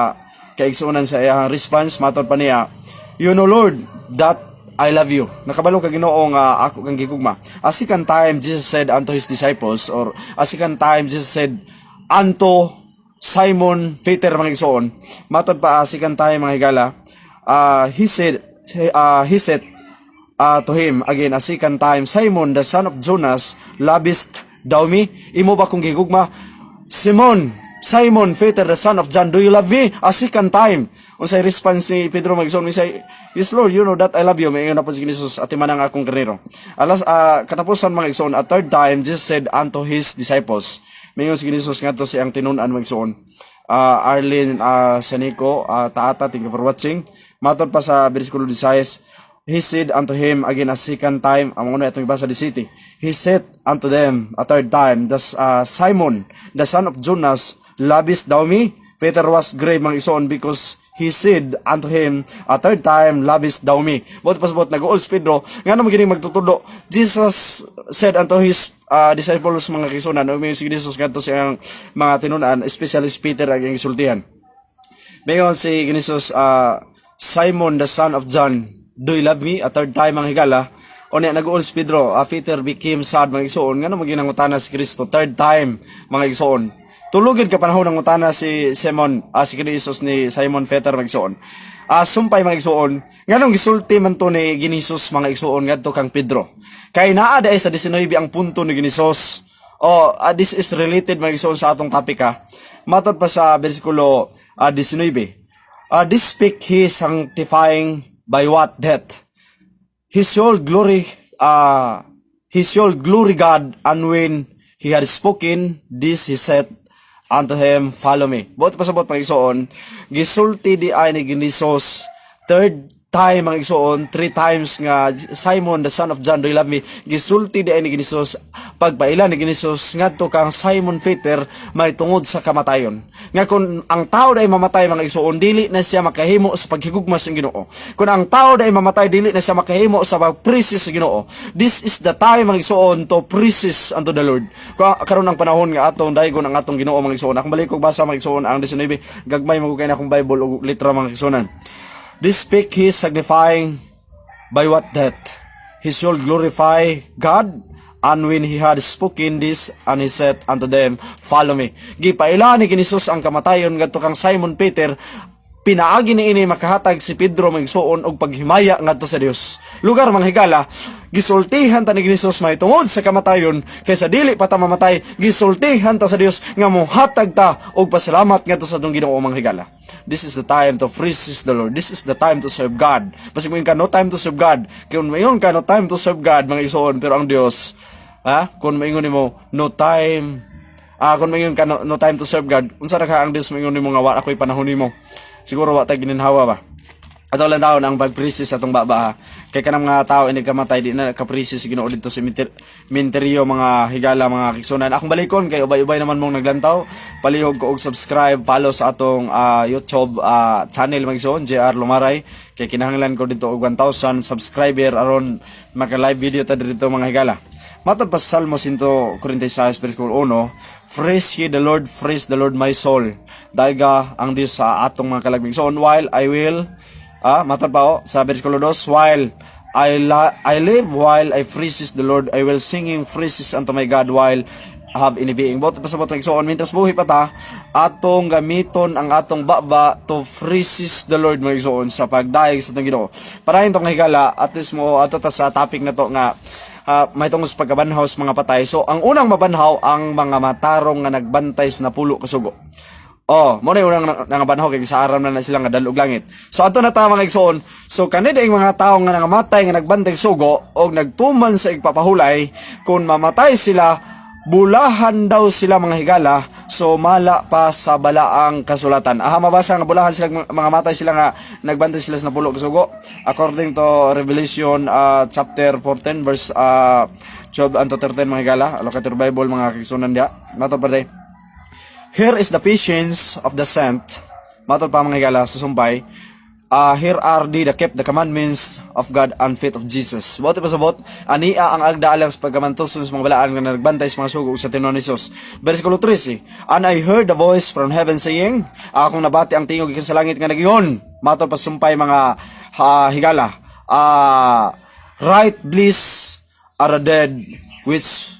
kaigsunan sa iyang response, matod pa niya, you know Lord, that I love you. Nakabalo ka Ginoo nga ako kang gigugma. A second time Jesus said unto his disciples, or a second time Jesus said unto Simon Peter mga igsoon. Matod pa second time mga higala, he said to him again a second time, Simon the son of Jonas, lovest thou me? Imo ba kung gigugma? Simon Peter the son of John, do you love me? A second time. Unsay response ni Pedro magsoon, he say, yes Lord, you know that I love you. Mayon na po si Jesus ati man ang akong karero. Katapusan mga igsoon, a third time Jesus said unto his disciples. Mayon si Jesus ngadto si ang tinunan mga igsoon. Arlene Sanico, taata, thank you for watching. Matod pa sa bersikulo 16, he said unto him again a second time, ang una itong ibasa di city. He said unto them a third time, Simon, the son of Jonas, lovest thou me? Peter was grave mga igsoon because he said unto him a third time, lovest thou me? Bot pasbot nag-uol Pedro, nga naman gining magtutudo. Jesus said unto his disciples mga igsoonan, may si Jesus ngadto siyang mga tinunan, especially Peter ang gisultihan. Mayon si Jesus, Simon the son of John, do you love me? A third time mga higala. O niya nag-uol si Pedro, Peter became sad mga igsoon, nga naman ginangutana si Kristo third time mga igsoon. Tulugid ka panahon ng utana si Simon, si Jesus ni Simon Peter mga igsoon. Sumpay mga igsoon, nganong gisulti man to ni Ginisus mga igsoon ngadto kang Pedro. Kay naa day sa 19 ang punto ni Ginisus. This is related mga igsoon sa atong topic ha. Matod pa sa bersikulo 19. This speak he sanctifying by what death? He shall glory God, and when he had spoken this he said unto him, follow me. Bot pasabot mga igsoon, gisulti di ay ni Ginisos third time mga igsoon, 3 times nga Simon the son of John, do you love me? Gisulti di ay ni Ginisos pagpailan ni Ginisos ngadto kang Simon Peter may tungod sa kamatayon. Nga kung ang tao day mamatay mga igsoon, dili na siya makahimo sa paghigugma sa Ginoo. Kung ang tao day mamatay, dili na siya makahimo sa pagprisis sa Ginoo. This is the time mga igsoon to prisis unto the Lord. Karon ang panahon nga atong daygon ang atong Ginoo mga igsoon. Akong balik kog basa mga igsoon ang 19, gagmay magugay na akong Bible o litra mga igsoonan. This speak he signifying by what death? He shall glorify God, and when he had spoken this, and he said unto them, follow me. Gipaila ni Ginisus ang kamatayon ngadto kang Simon Peter, pinaagi ni ini makahatag si Pedro magsuon og paghimaya ngadto sa Dios. Lugar mga higala, gisultihan ta ni Ginisus may tungod sa kamatayon kaysa dili pa ta mamatay, gisultihan ta sa Dios nga mohatag ta og pasalamat ngadto sa atong Ginoo mga higala. This is the time to praise the Lord. This is the time to serve God. Pasig mo ka no time to serve God. Kung mayon ka no time to serve God mga igsoon, pero ang Dios, kung maingon nimo no time, kung maingon ka no time to serve God, unsa ra ka ang Dios maingon nimo nga wa ako'y panahon nimo. Siguro wa tay gininhawa ba. Ato lang taon ang pagprisis atong baba. Kay kanang mga tao ini kamatay di na kaprisis Ginoo dito sa minteryo mga higala mga kigsunan. Akong balikon kay ubay-ubay naman mong naglantaw. Palihog ko og subscribe, follow sa atong YouTube channel mga kigsuon, JR Lumaray. Kay kinahanglan ko dito og 1,000 subscriber aron maka-live video ta dito mga higala. Matod pa sa Salmo 146 versículo 1, praise ye the Lord my soul. Daiga ang Dios sa atong mga kalagmigsoon, while I will matod pa sa bersikulo 2, while I live, while I praises the Lord, I will singing praises unto my God while I have any being. Bot pasabot ng igsoon, mintas buhi pa ta, atong gamiton ang atong baba to praises the Lord mga igsoon sa pagdayeg sa atong Ginoo. Para itong higala, at least mo ato ta sa topic na to nga may tungos pagkabanhaw sa mga patay. So ang unang mabanhaw ang mga matarong nga nagbantay sa napulo ka sugo. Oh, mo na yung unang nangabanhaw kay sa aram na sila nga dalog langit. So ato na ta mga igsoon. So kanid ang mga tawo nga nangamatay nga nagbantay sugo o nagtuman sa igpapahulay, kung mamatay sila, bulahan daw sila mga higala. So mala pa sa balaang kasulatan. Mabasa nga bulahan sila mga matay sila nga nagbantay sila sa napulo ka sugo. According to Revelation chapter 14 verse 12 unto 13 mga higala. Locator Bible mga kigsunan dia. Mato pa day. Here is the patience of the saint. Matod pa mga higala sa sumpay. Here are the kept the commandments of God and faith of Jesus. Bote pa sabot, ania ang agda alang sa pagkamantuson sa mga balaan nga nagbantay sa mga sugo sa tinuod ni Jesus. Versikulo 13. And I heard a voice from heaven saying, akong nabati ang tingog ikan sa langit nga nagingon. Matod pa sumpay mga higala. Right bliss are the dead which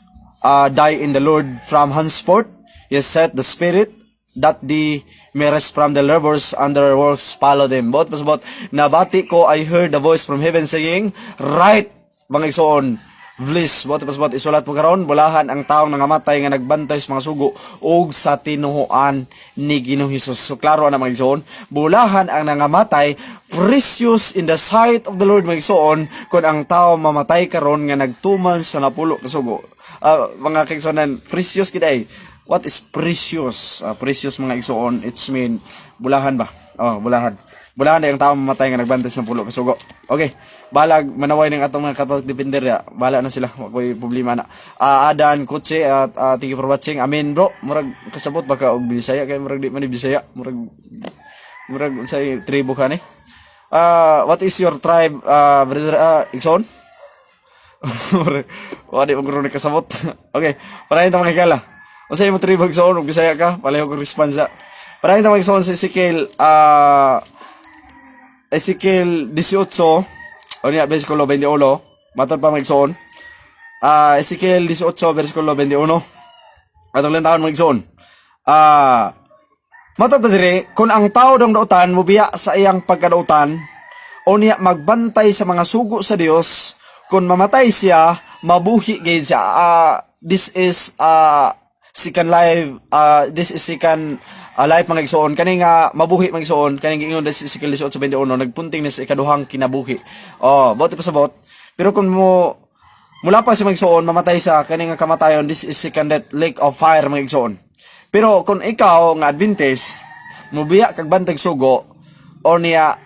die in the Lord from henceforth. Yes, set the spirit that the may rest from the labors and their works follow them. Bot pasabot, nabati ko, I heard the voice from heaven saying, right, mga igsoon, bliss. Bot pasabot, isulat po karon, bulahan ang taong nangamatay nga nagbantay sa mga sugo ug sa tinuhuan ni Ginoong Hesus. So klaro na mga igsoon, bulahan ang nangamatay, precious in the sight of the Lord mga igsoon, kung ang tao mamatay karon nga nagtuman sa napulo ka sugo. Mga kigsonan, precious kiday. What is precious? Precious mga igsoon, it's mean bulahan ba? Bulahan. Bulahan ay ang tao mamatay nga nagbantay sa pulo kasugo. Okay. Balag manaway ng atong mga Catholic defender ya. Bala na sila. Wakoy problema na. Adan Kutse at thank you for watching. Amen bro. Murag kasabot baka og Bisaya kay murag di man Bisaya. Murag say tribo ka ni. What is your tribe brother igsoon? Wala mo guro ni kasabot. Okay. Parahin ta mga higala. Usay mo tribo igsoon ug Bisaya ka, palayo ko responsa. Parahin ta magsoon sa Ezekiel 18 o niya versikulo 21, matod pa magsoon. Ezekiel 18 versikulo 21. Atong lang taon magsoon. Matod pa dire, kung ang tao dong dautan mobiya sa iyang pagkadautan o niya magbantay sa mga sugo sa Dios, kung mamatay siya, mabuhi gayud siya. This is second life, this is second life mga igsoon. Kani nga mabuhi mga igsoon, kani nga ingon sa Ezekiel 18:21 nagpunting na sa ikaduhang kinabuhi. Bote pa sabot. Pero kung mula pa si mga igsoon mamatay sa kani nga kamatayon, this is second death, lake of fire mga igsoon. Pero kung ikaw nga Adventist mobiya kag bantag sugo o niya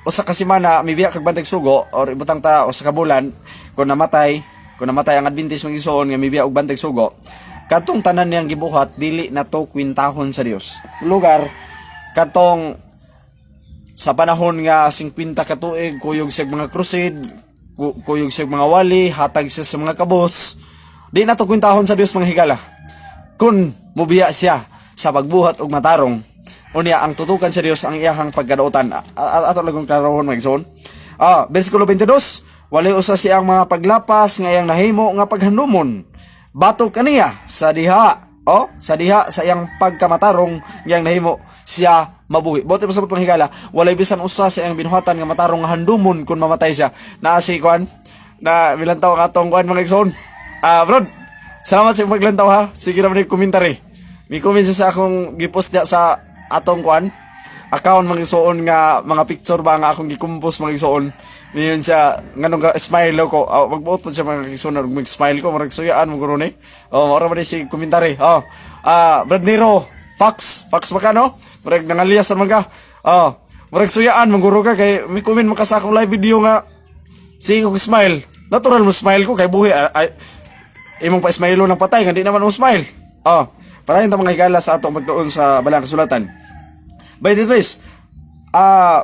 o sa kasimana mibiya kag bantag sugo or ibutang ta o sa kabulan kung namatay ang Adventist mga igsoon nga mibiya og bantag sugo, katong tanan niyang gibuhat dili na to kwintahon sa Dios. Lugar katong sa panahon nga 50 ka tuig kuyog sa mga crusade, kuyog sa mga wali, hatag siya sa mga kabos, di na to kwintahon sa Dios mga higala. Kun mubiya siya sa pagbuhat og matarong, unya ang tutukan sa Dios ang iyahang pagkadautan. Ato lagong klarohon mga igsoon. Versikulo 22, walay usa siyang mga paglapas nga iyang nahimo nga paghanumon. Bato kaniya sa diha sa iyang pagkamatarong yang nahimo siya mabuhi. Bote pa sa putong higala, walay bisan usa sa iyang binuhatan nga matarong nga handumon kung mamatay siya. Si kwan na milantaw ang atong kwan mga igsoon. Bro, salamat sa paglantaw ha. Sige naman yung komentary. May comment sa akong gipost sa atong kwan account mga igsoon nga mga picture ba nga akong gikumpos mga igsoon. Niyon siya nganong ka smile ko. Magbuot po siya mga igsoon ug mag-smile ko marag suyaan mo guro ni. Mora man si komentary. Brad Nero, Fox baka no? Marag nangalias man ka. Marag suyaan mo guro ka kay may comment man ka sa akong live video nga sige ko smile. Natural mo smile ko kay buhi imong pa smile ng patay nga di naman mo smile. Para ta mga higala sa atong pagtuon sa balang kasulatan. By the way,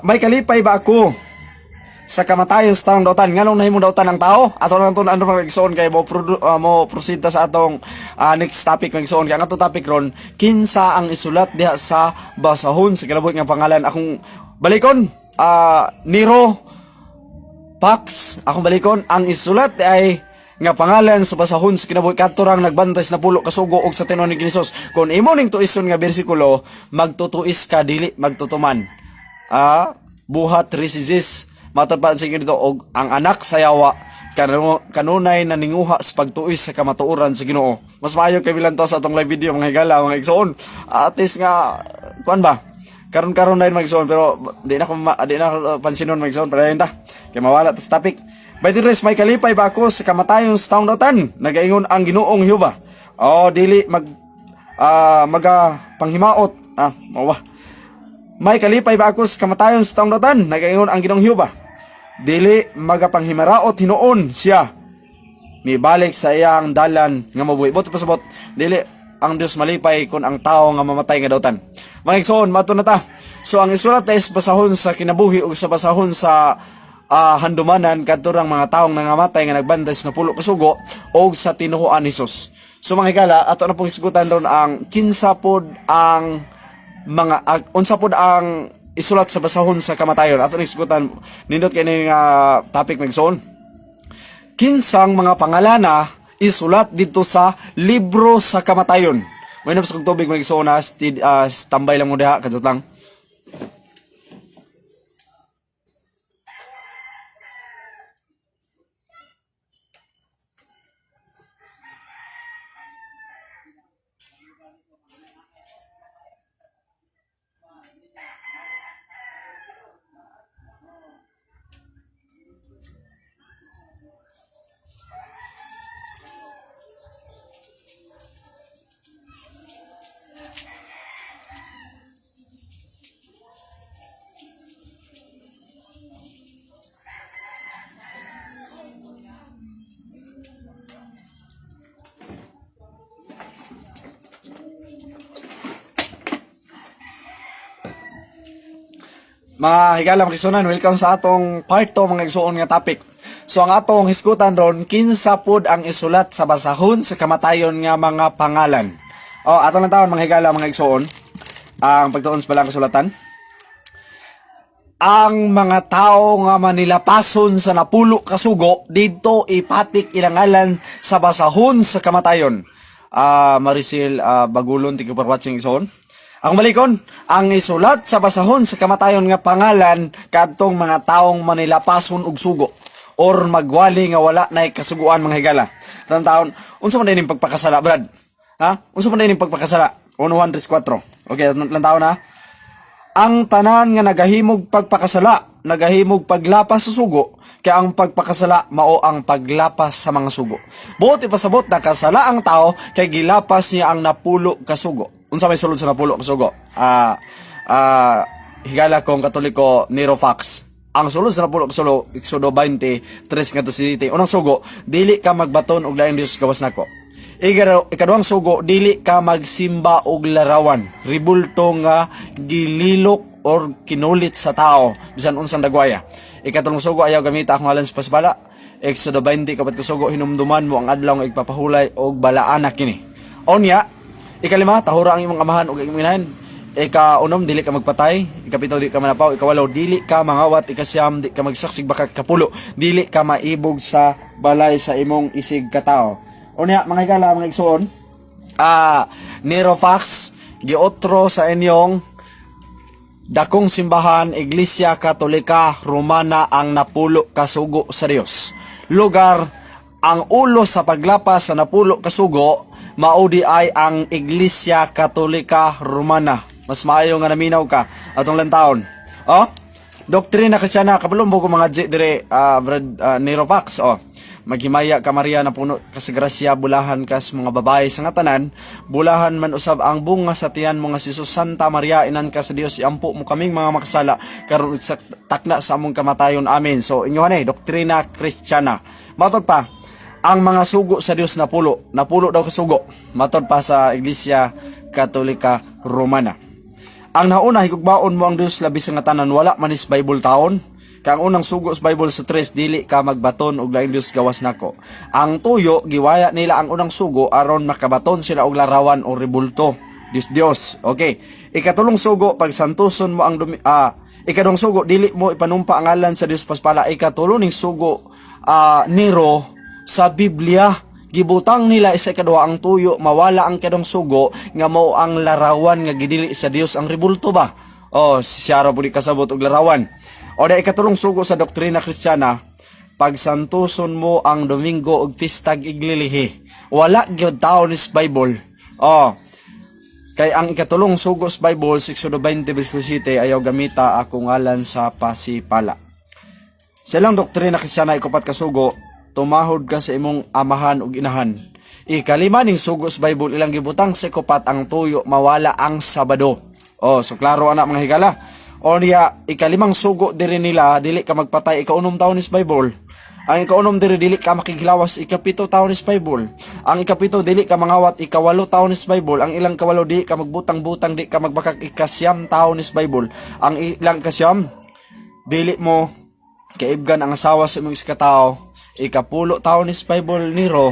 may kalipay ba ako sa kamatayon sa taong dautan? Nganong nahimong dautan ng tao? Ato lang ito na ano mga igsoon kay mo proceed sa atong next topic mga igsoon. Kaya nga ito topic ron, kinsa ang isulat diha sa basahon sa kalabuhi nga pangalan. Akong balikon, Nero Pax, akong balikon, ang isulat ay nga pangalan sa basahon sa kinabuhi katurang nagbantay sa napulo kasugo og sa tinuod ni Hesus. Kung imo ning tuison nga bersikulo, magtutuis ka dili magtutuman. Buhat 3:6 Matod pa sa inyo dito, og ang anak sa yawa kanunay naninguha sa pagtuis sa kamatuoran sa Ginoo. Mas maayo kay bilang to sa atong live video mga higala, mga igsoon. At least nga kuan ba? Karon na mga igsoon, pero di na ko pansinon mga igsoon para ta. Kay mawala ta sa topic. By the rest, may kalipay ba ako sa kamatayon sa taong dautan? Nagaingon ang Ginoong Jehova. Dili panghimaot. Mawa. May kalipay ba ako sa kamatayon sa taong dautan? Nagaingon ang Ginoong Jehova. Dili magapanghimaraot hinuon siya mibalik sa iyang dalan nga mabuhi. Bot pasabot, dili ang Dios malipay kung ang tao nga mamatay nga dautan. Mga igsoon, mato na ta. So ang isulat is basahon sa kinabuhi o sa basahon sa handumanan kadturang mga taong nangamatay nga nagbantay sa napulo ka sugo o sa tinuhuan ni Jesus. So mga higala, ato na pong isgutan ron ang kinsa pod ang unsa pod ang isulat sa basahon sa kamatayon. Ato na isgutan nindot kay nga topic magsoon. Kinsang mga pangalana isulat dito sa libro sa kamatayon. May nabas kong tubig magsoon tambay lang mo diha kadto lang. Mga higala makisunan, welcome sa atong part 2 mga igsoon nga topic. So ang atong hisgutan ron, kinsa pod ang isulat sa basahon sa kamatayon nga mga pangalan. Atong lang taon mga higala mga igsoon, ang pagtuon sa balang kasulatan. Ang mga tao nga manilapason sa napulo kasugo dito ipatik ilangalan sa basahon sa kamatayon. Marisil Bagulon, thank you for watching igsoon. Ang malikon, ang isulat sa basahon sa kamatayon nga pangalan kadtong mga taong manilapason og sugo or magwali nga wala nay kasuguan mga higala. Tan taon, unsa man dining pagpakasala, Brad? Unsa man dining pagpakasala? 1:4. Okay, lan taon na. Ang tanan nga nagahimog pagpakasala, nagahimog paglapas sa sugo, kaya ang pagpakasala mao ang paglapas sa mga sugo. Buot ipasabot na kasala ang tao kay gilapas niya ang napulo ka sugo. Unsa may sulod sa napulo ka sugo? Higala kong Katoliko Nero Fox. Ang sulod sa napulo ka sugo, Exodo 20:3 nga to si unang sugo, dili ka magbaton og laing Dios gawas nako. Ikaduhang sugo, dili ka magsimba og larawan, ribulto nga gililok or kinulit sa tao bisan unsang dagwaya. Ikatulong sugo, ayaw gamita akong ngalan sa pasbala. Exodo 20 kapat kasugo, hinumduman mo ang adlaw nga igpapahulay og balaan na kini. Onya, ikalima, tahura ang imong amahan ug imong inahan. Ikaunom, dili ka magpatay. Ikapito, dili ka manapaw. Ikawalo, dili ka mangawat. Ikasyam, di ka magsaksig baka kapulo. Dili ka maibog sa balay sa imong isig katao. Unya, mga higala, mga igsoon, Nero Fox, giotro sa inyong dakong simbahan, Iglesia Katolika Romana ang napulo kasugo sa Dios. Lugar, ang ulo sa paglapas sa napulo kasugo, maudi ay ang Iglesia Katolika Romana. Mas maayo nga naminaw ka atong lantaon. Doktrina Kristiyana, kabulong ko mga dire Nero Fox. Maghimaya ka Maria na puno ka sa grasya, bulahan kas mga babae sa nga tanan, bulahan man usab ang bunga sa tiyan mo nga si Santa Maria, inan ka sa Dios, iampo mo kaming mga makasala karon sa takna sa among kamatayon. Amen. So inyo doktrina Kristiyana. Matod pa, ang mga sugo sa Dios napulo daw kasugo. Matod pa sa Iglesia Katolika Romana. Ang nauna higugbaon mo ang Dios labi sa nga tanan, wala manis Bible taon. Kang unang sugo sa Bible sa 3, dili ka magbaton og laing Dios gawas nako. Ang tuyo giwaya nila ang unang sugo aron makabaton sila og larawan o rebulto. Dios. Okay. Ikatulong sugo, pagsantuson mo ang ikadong sugo, dili mo ipanumpa ang ngalan sa Dios paspala. Ikatulong ning sugo Nero sa Biblia, gibutang nila isa kadua ang tuyo, mawala ang kadong sugo nga mao ang larawan nga gidili sa Dios ang rebulto ba. Siya ra pud kasabot og larawan. O da ikatulong sugo sa doktrina Kristiyana, pagsantuson mo ang Domingo ug pistag iglilihi. Wala gyud taon is Bible. Oh, kay ang ikatulong sugo sa Bible 6:20 ayaw gamita ako ngalan sa pasipala. Silang doktrina Kristiyana ikupat ka sugo, tumahod ka sa imong amahan ug inahan. Ikalima ning sugo sa Bible ilang gibutang sa ikupat ang tuyo mawala ang Sabado. Oh, so klaro anak mga higala. O niya, ikalimang sugo diri nila, dili ka magpatay, ikaunom taon is Bible. Ang ikaunom diri, dili ka makiglawas, ikapito taon is Bible. Ang ikapito, dili ka mangawat, ikawalo taon is Bible. Ang ilang kawalo, dili ka magbutang-butang, dili ka magbakak, ikasyam taon is Bible. Ang ilang kasyam, dili mo kaibgan ang asawa sa imong iskatao, ikapulo taon is Bible niro.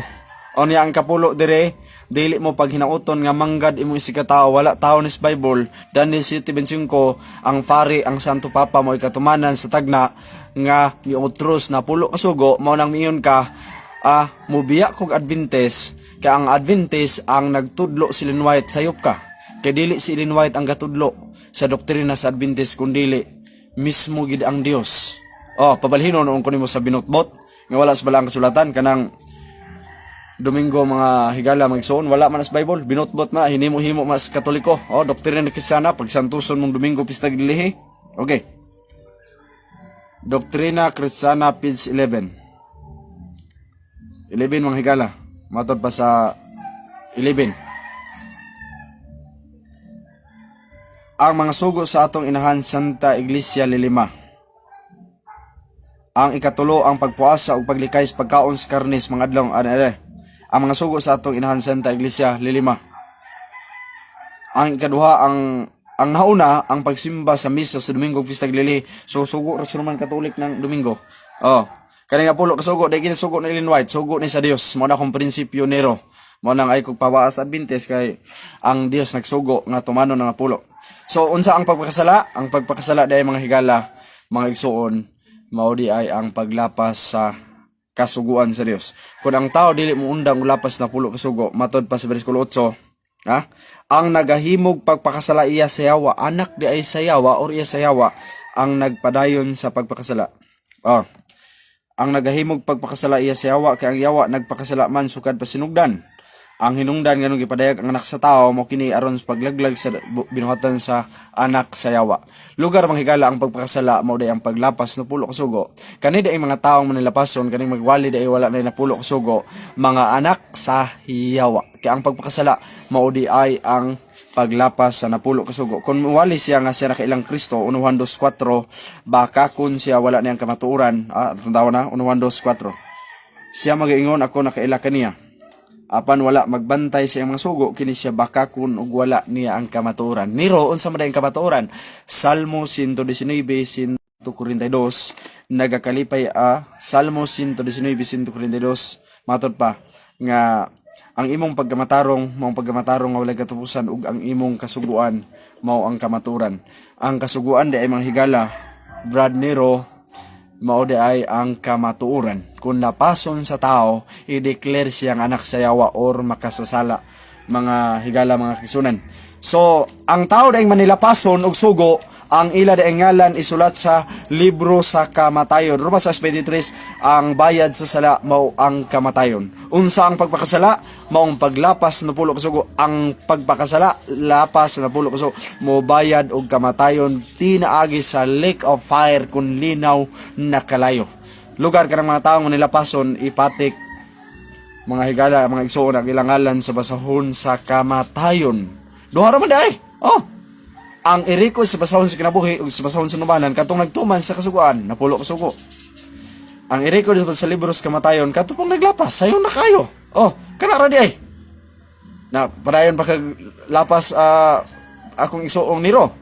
O niya, ang kapulo diri, dili mo pag hinauton nga manggad imong isikatao, wala taon is Bible. Daniel 7:25, ang pari, ang Santo Papa mo ikatumanan sa tagna nga miutros na pulo kasugo, mao nang miyon ka mubiya kog Adventist, kay ang Adventist ang nagtudlo si Ellen White sayop ka. Kay dili si Ellen White ang gatudlo sa doktrina sa Adventist kundi mismo gid ang Dios. Oh, pabalhinon noon ko nimo sa binotbot nga wala sa balang kasulatan kanang Domingo mga higala magsuon wala man sa Bible, binotbot man hinimo-himo mas Katoliko. Oh, doktrina ni Kristiyana pagsantuson mong Domingo pistag dilihi. Okay. Doktrina Kristiyana page 11 mga higala. Matod pa sa 11. Ang mga sugo sa atong inahan Santa Iglesia lilima. Ang ikatulo ang pagpuasa ug paglikay sa pagkaon sa karnis mga adlaw ang mga sugo sa atong inahan Santa Iglesia lilima. Ang ikaduha ang nauna ang pagsimba sa misa sa Domingo pistag lili. So sugo ra man Katolik ng Domingo. Oh, kani nga pulo ka sugo dai sugo na Ellen White, sugo ni sa Dios. Mo na kong prinsipyo nero. Mo nang ay kog pawaas Adventist kay ang Dios nagsugo nga tumano nga pulo. So unsa ang pagpakasala? Ang pagpakasala dai mga higala, mga igsuon, mao di ay ang paglapas sa kasuguan sa Dios. Kung ang tao dili mo undang lapas na pulo kasugo, matod pa sa bersikulo 8, ang nagahimog pagpakasala iya sa yawa, anak di ay sa yawa or iya sa yawa ang nagpadayon sa pagpakasala. Ang nagahimog pagpakasala iya sa yawa kay ang yawa nagpakasala man sukad pa sinugdan. Ang hinungdan nganong gipadayag ang anak sa tao mao kini aron sa paglaglag sa binuhatan sa anak sa yawa. Lugar manghigala ang pagpakasala mao day ang paglapas na pulo kasugo. Kani day mga taong manilapason kani magwali day wala na pulo kasugo, mga anak sa yawa. Kaya ang pagpakasala mao di ay ang paglapas sa napulo kasugo. Kung wali siya nga siya nakailang Kristo, 1 Juan 2:4, baka kun siya wala niyang kamatuoran, tandaw na 1 Juan 2:4. Siya magaingon ako nakaila kaniya. Apan wala magbantay sa iyang mga sugo, kini siya bakakon ug wala niya ang kamatuoran. Niro, unsa man ang kamatuoran? Salmo 119:142, nagakalipay Salmo 119:142, matod pa, nga ang imong pagkamatarong, maong pagkamatarong nga walay katapusan ug ang imong kasuguan, mao ang kamatuoran. Ang kasuguan di ay mga higala, Brad Nero, mao di ay ang kamatuoran. Kung napason sa tao, i-declare siyang anak sa yawa or makasasala, mga higala mga kisunan. So, ang tao daing manilapason og sugo, ang ila daing ngalan isulat sa libro sa kamatayon. Roma 6:23, ang bayad sa sala mao ang kamatayon. Unsa ang pagpakasala? Maong paglapas na pulo kasugo. Ang pagpakasala, lapas na pulo kasugo, mo bayad og kamatayon tinaagi sa lake of fire kun linaw na kalayo. Lugar kanang mga taong nilapason ipatik, mga higala, mga igsoon ang ilang ngalan sa basahon sa kamatayon. Duha ra man day. Ang iriko sa basahon sa kinabuhi ug sa basahon sa nubanan katong nagtuman sa kasuguan napulo kasugo. Ang iriko sa libro sa kamatayon katong pang naglapas sayon na kayo. Kana ra di ay. Na padayon pa kag lapas akong isuong niro.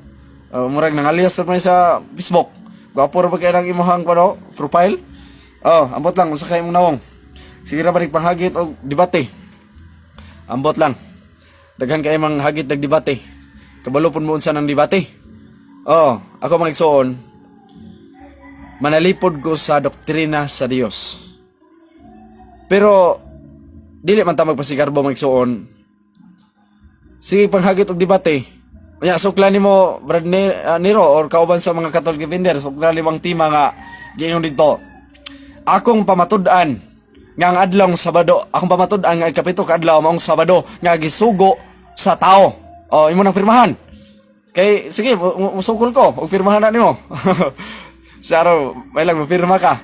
Murag nang alias sa Facebook. Gwapo ra ba kay nang imong profile? Ambot lang unsa kay imong nawong. Sige ra balik panghagit og debate. Ambot lang. Daghan kay imong hagit dag debate. Kabalo pun mo unsa nang debate. Ako magigsoon, manalipod ko sa doktrina sa Dios. Pero dili man ta magpasigarbo magigsoon. Sige panghagit og debate. Nya suklan nimo Brad Nero or kauban sa mga Catholic vendor, suklan limang tima nga giingon dito. Akong pamatud-an nga ang adlong Sabado, akong pamatud-an nga ikapito ka adlaw maong Sabado nga gisugo sa tao. Oh, imo nang pirmahan. Kay sige, musukol ko, og pirmahan na nimo. Saro, may lang pirma ka.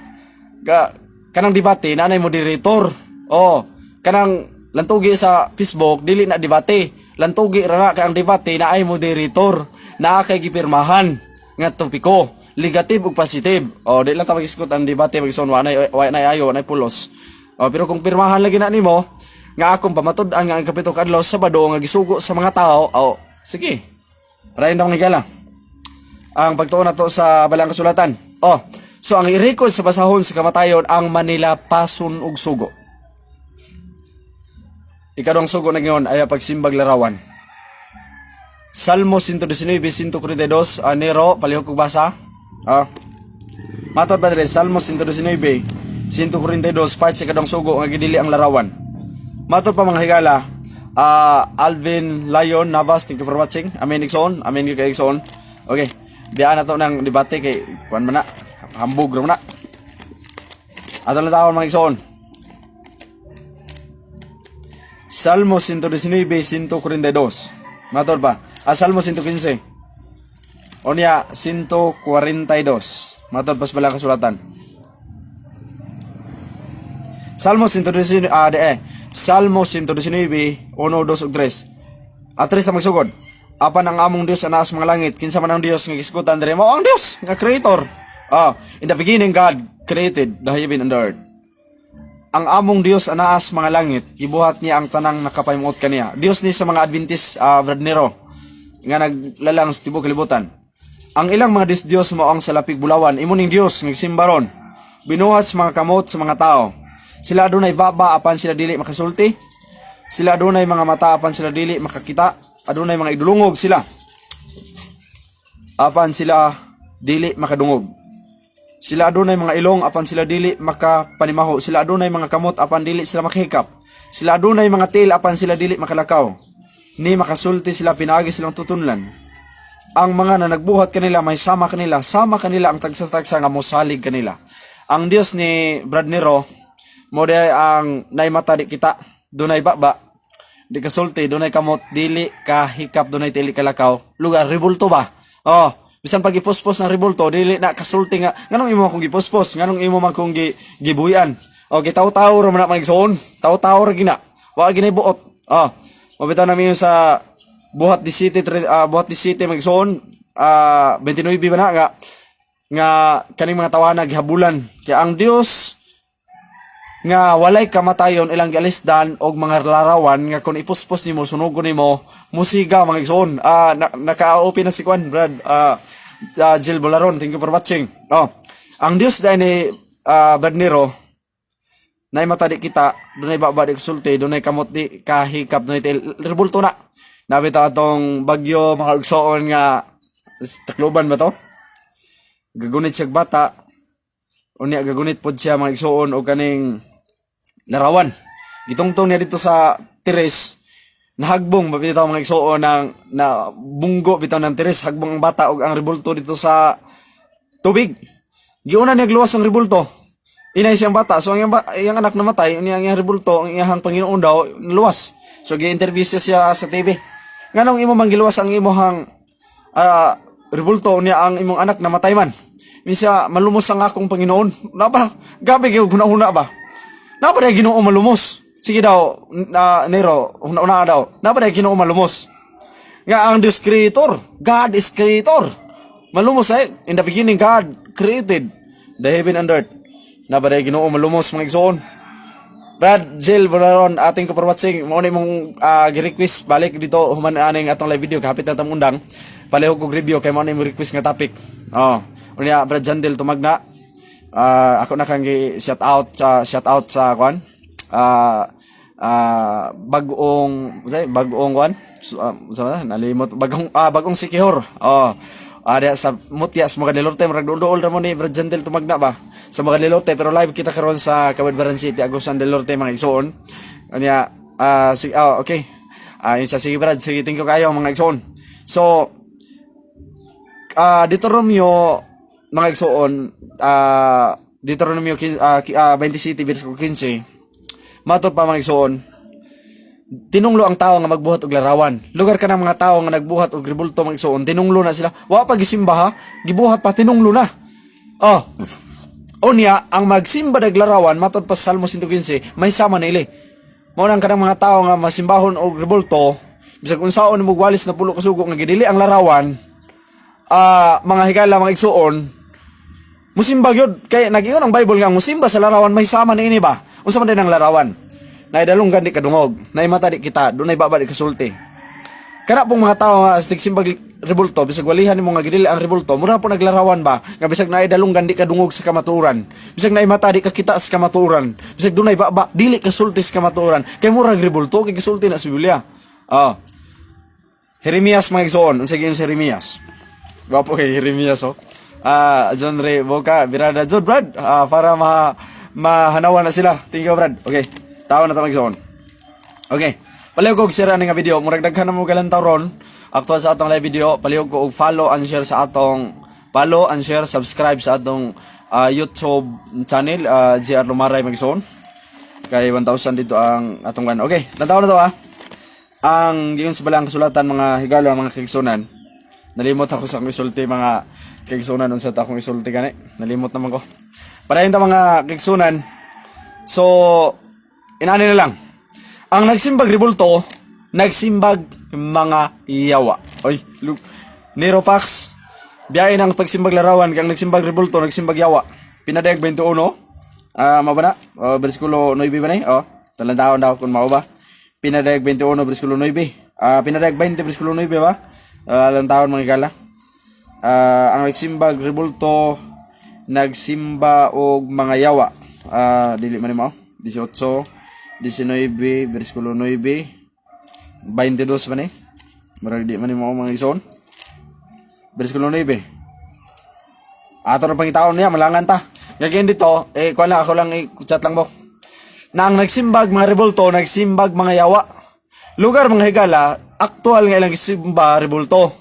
Kanang debate na nay moderator. Oh, kanang lantugi sa Facebook dili na debate. Lantugi ra na kay ang debate na ay moderator na kay gipirmahan nga topiko, negative ug positive. Oh, di lang ta mag-iskot ang debate magson wa nay ayo, nay pulos. Oh, pero kung pirmahan lagi na nimo nga akong pamatud-an nga ang kapito kadlaw Sabado nga gisugo sa mga tao, oh, sige. Rayon tong nigala. Ang pagtuon nato sa balang kasulatan. Oh, so ang i-record sa basahon sa kamatayon ang Manila pasun ug sugo. Ikadong sugo na ngayon ay pagsimbag larawan. Salmo 119:142, Nero, palihog kong basa. Matod ba dere, Salmo 119:142, part sa ikadong sugo nga gidili ang larawan. Matod pa mga higala, Alvin Lion Navas, thank you for watching. Amen Ikson, amen kay Ikson. Okay, biyaan na to ng debate kay kuan man na, hambog ro na. Ato na tawon mga Ikson. Salmo 119:142. Matod ba? Salmo 115. Onya 142. Matod pas bala kasulatan. Salmo 119 Salmo 119, 1, 2, ug 3. Atres na magsugod. Apan ang among Dios anaas mga langit, kinsa man ang Dios nga gisgutan diri mao ang Dios nga creator. In the beginning God created the heaven and the earth. Ang among Dios anaas mga langit, gibuhat niya ang tanang nakapahimuot kaniya. Dios ni sa mga Adventist Brad Nero nga naglalang sa tibuok kalibutan. Ang ilang mga Dios mao ang salapig bulawan, imo ning Dios nga simbaron. Binuhat sa mga kamot sa mga tao. Sila adunay baba apan sila dili makasulti. Sila adunay mga mata apan sila dili makakita. Adunay mga idulungog sila apan sila dili makadungog. Sila adunay mga ilong apan sila dili makapanimaho. Sila adunay mga kamot apan dili sila makahikap. Sila adunay mga tail apan sila dili makalakaw. Ni makasulti sila pinaagi silang tutunlan. Ang mga na nagbuhat kanila may sama kanila ang tagsastagsa nga mosalig kanila. Ang Dios ni Brad Nero mo ang naimata di kita, dunay baba, di kasulti, dunay kamot, dili kahikap, dunay tili kalakaw, lugar ribulto ba? Oh, bisan pag ipospos ng ribulto, dili na kasulti nga, nganong imo akong gipospos, nganong imo man kong gibuyan. Okay, taw-taw ra man na magsoon, taw-taw ra gina, wa gina buot. Mabitaw namin sa buhat di city magsoon, 29 ba na nga kaning mga tawanag habulan. Kaya ang Dios nga walay kamatayon ilang gialisdan og mga larawan nga kung ipuspos nimo sunugon nimo musiga mga igsoon. Naka-open na si Juan Brad Jill Bolaron, thank you for watching. Ang Dios dai ni Brad Nero nay mata di kita, dunay baba di sulti, dunay kamot di kahikap, dunay rebulto na. Nabita atong bagyo mga igsoon nga Tacloban ba to? Gagunit siya bata. Unya gagunit pod siya mga igsoon og kaning larawan. Gitungtong niya dito sa teres. Nahagbong bitaw mga igsoon na bunggo bitaw ng teres, hagbong ang bata og ang rebulto dito sa tubig. Giuna niya gluwas ang rebulto. Inay siyang bata. So ang iyang anak namatay, ang iyang rebulto, ang iyang Panginoon daw luwas. So gi-interview siya sa TV. Nganong imo man giluwas ang imong rebulto niya ang imong anak namatay man. Misa malumos ang akong Panginoon. Naba, gabi kayo guna-una ba? Naba na Ginoo malumos. Sige daw, Nero, una daw. Naba na Ginoo malumos. Nga ang Diyos creator. God is creator. Malumos in the beginning God created the heaven and earth. Naba na Ginoo malumos mga igsoon. Brad Jill Bolaron, ating ko for watching. Muna mong gi-request balik dito human aning atong live video kapit na tamundang. Palihog kog review kay muna yung request nga topic. Unya Brad Jandel tumagna. Ako na kang shout out sa kwan. Bagong kwan. Nalimot bagong sikihor. Ada sa mutya sa mga Delorte marag dool ra mo ni Brad Jandel tumagna ba. Sa mga Delorte pero live kita karon sa Cabadbaran City Agusan Delorte mga igsoon. Unya okay. Isa sige Brad, sige thank you kayo mga igsoon. So Deuteronomio mga igsoon, Deuteronomio 27 verse 15, matod pa mga igsoon, tinunglo ang tao nga magbuhat og larawan. Lugar ka ng mga tao nga nagbuhat og ribulto mga igsoon, tinunglo na sila. Wa pa gisimba ha, gibuhat pa, tinunglo na. Unya, ang magsimba dag larawan, matod pa sa Salmo 115, may sama nili. Mao nang kanang mga tao nga masimbahon og ribulto, bisag unsaon mo walis na pulo ka sugo nga gidili ang larawan, mga higala mga igsuon, musimba gyud kay nag-ingon ang Bible nga musimba sa larawan may sama ni ini ba? Unsa man din ang larawan? Naidalong gandi kadungog, naimata di kita, dunay baba di kasulti. Kana pong mga tao nga astig simbag rebulto, bisag walihan nimo nga gidili ang rebulto, mura po naglarawan ba? Nga bisag naidalong gandi kadungog sa kamaturan, bisag naimata di ka kita sa kamaturan, bisag dunay baba dili kasulti sa kamaturan. Kay murag rebulto kay kasulti na sa Biblia. Jeremias mga igsoon, unsa gyud si Jeremias? Gwapo kay Jeremias John Ray Boca, birada John Brad, para mahanawan na sila. Thank you Brad. Okay, tao na ta magsoon. Okay, palihog ko og share ani nga video, murag daghan na mo galantaw ron aktual sa atong live video. Palihog ko og follow and share, subscribe sa atong YouTube channel, JR Lumaray magsoon. Kay 1,000 dito ang atong kan. Okay, tantaw na to ang giyon sa balang kasulatan mga higala mga kigsunan. Nalimot ako sa akong isulti mga kigsunan unsa ta akong isulti gani. Nalimot naman ko. Parayon ta mga kigsunan. So inani na lang. Ang nagsimbag ribulto, nagsimbag mga yawa. Oy, look. Nerofax, biyahe ng pagsimbag larawan kang nagsimbag ribulto, nagsimbag yawa. Pinadayag 21. Mabana? Bersikulo 9 ba ni? Talandaon daw kung mao ba. Pinadayag 21 bersikulo 9. Pinadayag 20 bersikulo 9 ba? Alang taon mga igala. Ang nagsimbag rebulto, nagsimba og mga yawa. Dili man mo 18, 19 bersikulo 9, 22 man eh. Murag di man mo mga ison. Bersikulo 9. Ato na pangitaon niya malangan ta. Gagawin dito, kuha lang ako lang chat lang mo. Na ang nagsimbag mga rebulto, nagsimbag mga yawa. Lugar mga higala, aktual nga ilang simba rebulto.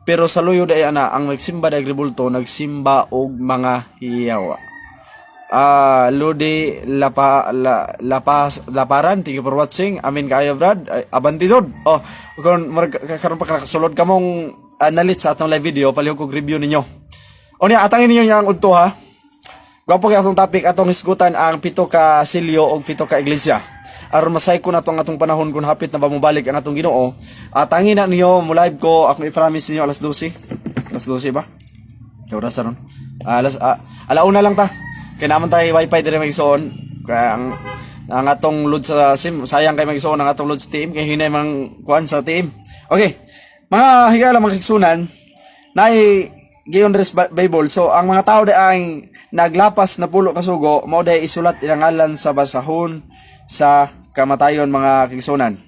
Pero sa luyo day ana ang nagsimba dag rebulto, nagsimba og mga yawa. Lodi laparan, thank you for watching. Amin kayo Brad. Abanti Zod. Kung karon pa kasulod kamong nalit sa atong live video, palihog kog review ninyo. Unya atangin ninyo yang udto ha. Gwapo kay atong topic, atong hisgutan ang 7 ka silyo og 7 ka iglesia. Aron masay ko na atong panahon kung hapit na ba mobalik ang atong Ginoo. Tangin na niyo mo live ko, ako i-promise niyo alas 12. Alas 12 ba? Oras ron. Alauna lang ta. Kaya naman tayo wifi dire magsoon. Kaya ang atong load sa SIM, sayang kay magsoon ang atong load sa team kay hinay mang kuan sa team. Okay. Mga higala mga kigsunan, nay giyon res Bible. So ang mga tao ay naglapas na pulo kasugo, mao day isulat ilang ngalan sa basahon sa kamatayon mga kigsunan.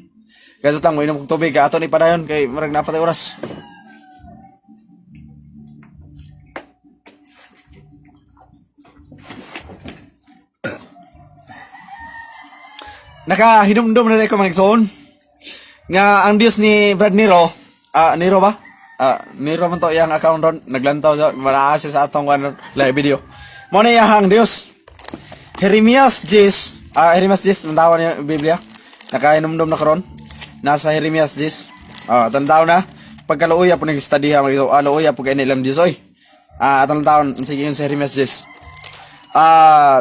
Kaya tang mo inom kog tubig aton ipadayon kay murag napatay oras. Nakahinumdum na rin ko mga kigsuon nga ang Diyos ni Brad Nero, Nero ba? Nero man to iyang account ron, naglantaw manaasa sa atong live video. Mo na iyang Dios. Jeremias 10, Jeremias 10 nandaw niya Biblia. Nakahinumdum na karon. Nasa Jeremias 10. Tandaw na pagkaluoy po nag-study ha magito. Luoy po kay nilang Dios oy. Atong taon sige yun sa Jeremias 10.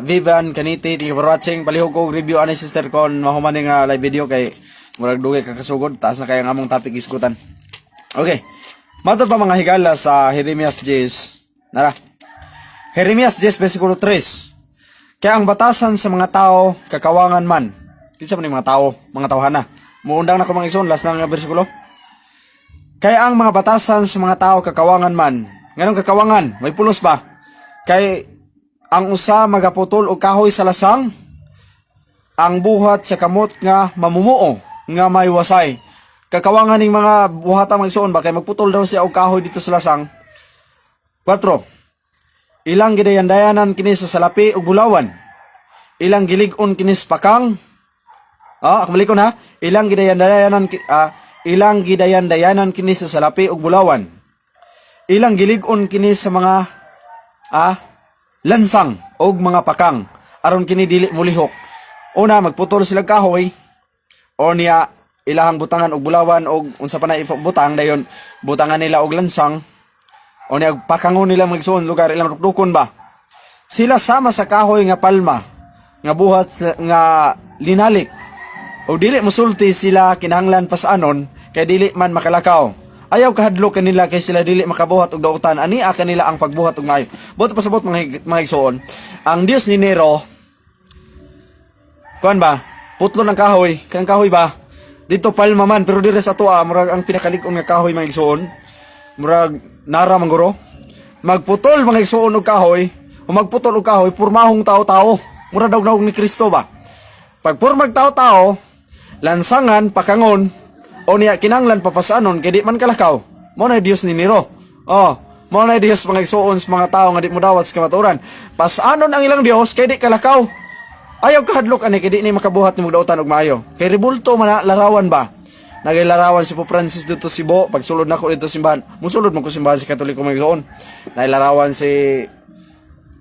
Vivian Kaniti, thank you for watching. Palihog ko review ani sister ko mahuman nga live video kay murag dugay kakasugod taas na kay ang among topic iskutan. Okay. Mato pa mga higala sa Jeremias 10. Nara. Jeremias 10 bersikulo 3. Kaya ang batasan sa mga tao kakawangan man. Kinsa man mga tao, mga tawhana. Muundang na ko mga ison last na nga bersikulo. Kaya ang mga batasan sa mga tao kakawangan man. Nganong kakawangan? May pulos ba? Kay ang usa magaputol og kahoy sa lasang, ang buhat sa kamot nga mamumuo nga may wasay. Kakawangan ning mga buhata magsuon ba kay magputol daw siya og kahoy dito sa lasang. 4. Ilang gidayandayanan kini sa salapi ug bulawan. Ilang gilig-on kini sa pakang. Akmalikon ha. Ilang gidayandayanan ilang gidayan-dayanan kini sa salapi ug bulawan. Ilang gilig-on kini sa mga lansang og mga pakang aron kini dili mulihok. Una magputol sila kahoy o niya ilahang butangan og bulawan og unsa pa na butang dayon butangan nila og lansang o niya pakangon nila magsuon lugar ilang rukdukon ba. Sila sama sa kahoy nga palma nga buhat nga linalik o dili mosulti sila kinahanglan pasanon kay dili man makalakaw. Ayaw kahadlok kanila kay sila dili makabuhat og dautan ani kanila ang pagbuhat og maayo. Buot pasabot mga igsoon. Ang Dios ni Nero kuan ba? Putlo ng kahoy, kanang kahoy ba? Dito palma man pero dire sa tuwa murag ang pinakalig-on nga kahoy mga igsoon. Murag nara mangguro. Magputol mga igsoon og kahoy, o magputol og kahoy purmahong tao-tao. Mura daw ni Kristo ba? Pag purmag tao-tao, lansangan pakangon o niya kinanglan papasanon kay di man kalakaw. Mao na Dios ni Nero. Mao na Dios mga igsoon sa mga tao nga di mo dawat sa kamaturan. Pasanon ang ilang Dios kay di kalakaw. Ayaw kahadlok ani kay di ni makabuhat ni mugdautan og maayo. Kay rebulto man larawan ba? Nagilarawan si Pope Francis dito si Bo pagsulod nako dito simbahan. Musulod man ko simbahan sa Katoliko mga igsoon. Nailarawan si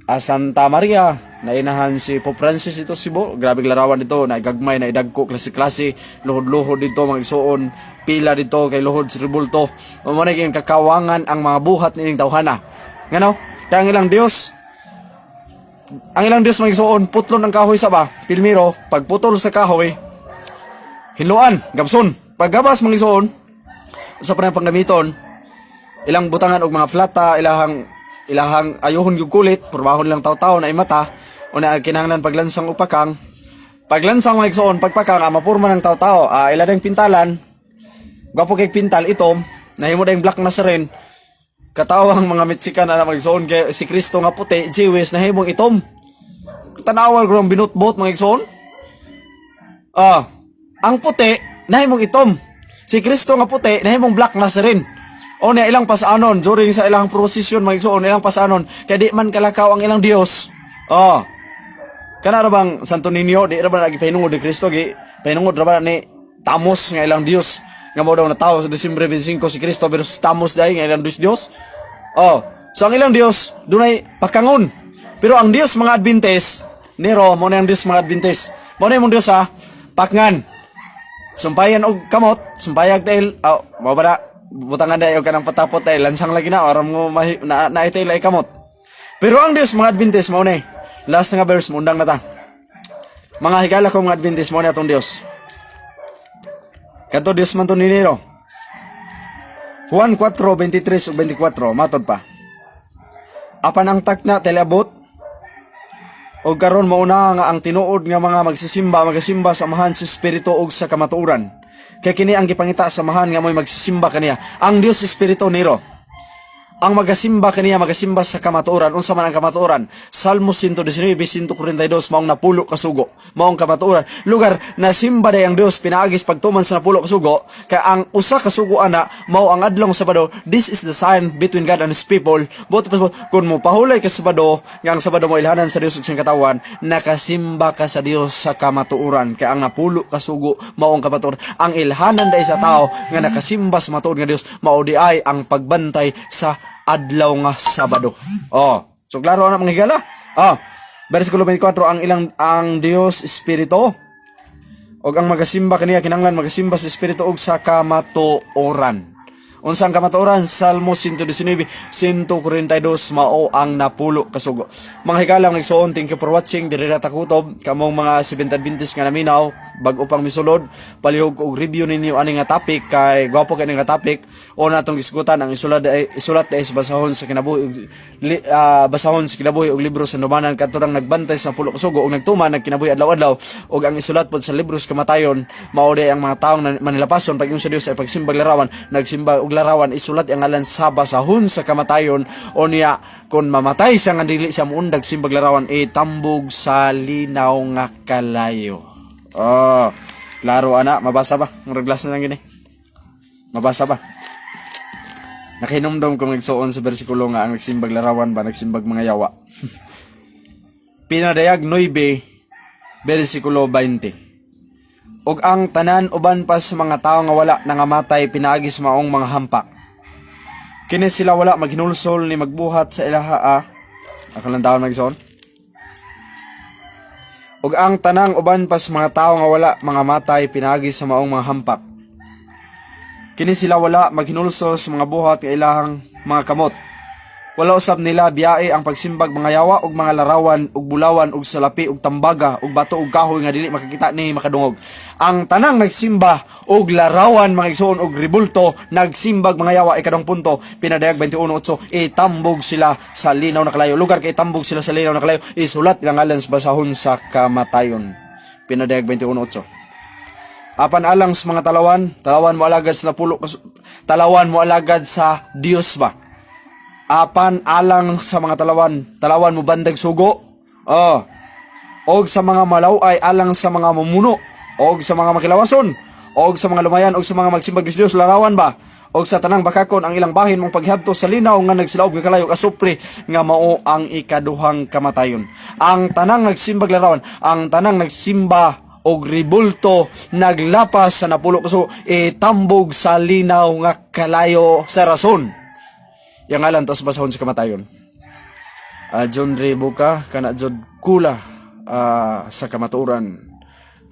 Santa Maria, nainahan si Pope Francis dito si Bo. Grabe larawan dito, naigagmay, naidagko, klase-klase, luhod-luhod dito, mga igsoon, pila dito, kay luhod si Rebulto. Mamanay kayong kakawangan ang mga buhat niling tawhana. Ngano? Kaya ang ilang Diyos, mga igsoon, putlon ng kahoy sa ba? Pilmiro, pagputol sa kahoy, hinuan, gabson. Paggabas mga igsoon, sa panang panggamiton, ilang butangan og mga flata, ilahang ayuhon yung kulit, purmahon lang taw-taw na imata, o na kinahanglan paglansang upakang. Paglansang mga igsoon, pagpakang, mapurma ng taw-taw, iladang pintalan, gwapo kay pintal, itom, nahimo dahing black na sa rin, katawang mga Mexican na mga igsoon, kay si Kristo nga puti, Jewish, nahimong itom. Tanawal ko ng binutbot mga igsoon. Ang puti, nahimong itom. Si Kristo nga puti, nahimong black na sa rin. O niya ilang pasanon during sa ilang prosesyon mga igsoon, ilang pasanon kaya di man kalakaw ang ilang Dios. Kana ra bang Santo Niño di ra ba nagipahinungod ni Kristo gi pahinungod ra ba ni Tamos nga ilang Dios nga mao daw na tawo sa Disyembre 25 si Kristo pero Tamos dai nga ilang Dios. So ang ilang Dios dunay pakangon. Pero ang Dios mga Adventist, Nero mo na ang Dios mga Adventist. Mo na imong Dios pakngan. Sumpayan og kamot, sumpayag dahil mao ba butangan dayo ka ng patapot ay lansang lagi na aram mo naitay lay kamot. Pero ang Dios mga Adventist mo na last nga verse mundang na ta. Mga higala ko mga Adventist mo na atong Dios. Kadto Dios man to ni Nero. Juan 4:23 ug 24 matod pa. Apan ang takna telabot og karon mauna nga ang tinuod nga mga magasimba samahan sa espiritu ug sa kamatuoran. Kaya kini ang gipangita samahan nga mo'y magsisimba kaniya. Ang Dios Espiritu Nero. Ang magasimba kaniya, magasimba sa kamatuoran. Unsa man ang kamatuoran? Salmo 119, 142, maong napulo kasugo. Maong kamatuoran. Lugar na simba day ang Dios pinaagis pagtuman sa napulo kasugo. Kaya ang usa kasugo ana, mao ang adlong Sabado. This is the sign between God and His people. Kung mo pahulay ka Sabado, nga ang Sabado mo ilhanan sa Dios ug siyang katawan, nakasimba ka sa Dios sa kamatuoran. Kaya ang napulo kasugo, maong kamatuoran. Ang ilhanan day sa tao nga nakasimba sa matuod nga Dios, mao di ay ang pagbantay sa adlaw nga Sabado. So klaro na mga higala. Bersikulo 24 ang Dios Espiritu og ang magasimba kaniya kinanglan magasimba sa Espiritu og sa kamatuoran. Unsang kamatuoran? Salmo 119, 142 mao ang napulo kasugo. Mga higala mga igsoon, thank you for watching. Diri ra ta kutob kamong mga Seventh Adventist nga naminaw bag-o pang misulod palihog og review ninyo ani nga topic kay gwapo kay nga topic o natong isgutan ang isulat ay basahon sa kinabuhi basahon sa kinabuhi og libro sa numanan katurang nagbantay sa pulo kasugo og nagtuman nagkinabuhi adlaw-adlaw og ang isulat pod sa libro sa kamatayon mao day ang mga taong manilapason pag sa Dios ay pagsimbag larawan nagsimba og larawan isulat ang ngalan sa basahon sa kamatayon o niya kung mamatay siya nga dili siya muundag simbag larawan tambog sa linaw nga kalayo. Klaro ana, mabasa ba? Ang reglas na lang gini. Mabasa ba? Nakinomdom kung nagsuon sa bersikulo nga ang nagsimbag larawan ba, nagsimbag mga yawa. Pinadayag 9, bersikulo 20. ug ang tanan uban pa sa mga tawo nga wala nangamatay pinaagi sa maong mga hampak. Kini sila wala maghinulsol ni magbuhat sa ilaha ako lang taon magson. Ug ang tanang uban pa sa mga tawo nga wala mga matay pinaagi sa maong mga hampak. Kini sila wala maghinulsol sa mga buhat nga ilahang mga kamot. Wala usab nila biyae ang pagsimbag mga yawa ug mga larawan ug bulawan ug salapi ug tambaga ug bato ug kahoy nga dili makakita ni makadungog. Ang tanang nagsimba ug larawan mga igsoon ug ribulto nagsimbag mga yawa ikadong punto pinadayag 21:8 itambog sila sa linaw na kalayo. Lugar kay itambog sila sa linaw na kalayo isulat ilang ngalan sa basahon sa kamatayon. Pinadayag 21:8. Apan alang sa mga talawan mo alagad sa napulo talawan mo alagad sa Dios ba? Apan alang sa mga talawan mo bandag sugo. Og sa mga malaw ay alang sa mga mumuno, og sa mga makilawason, og sa mga lumayan, og sa mga magsimbag sa Dios larawan ba? Og sa tanang bakakon ang ilang bahin mong paghadto sa linaw nga nagsilaog nga kalayo kasupre nga mao ang ikaduhang kamatayon. Ang tanang nagsimbag larawan, ang tanang nagsimba og ribulto naglapas sa napulo kaso itambog sa linaw nga kalayo sa rason. Yang ngalan tos basahon sa kamatayon. John Ray Buka kana jud kula sa kamaturan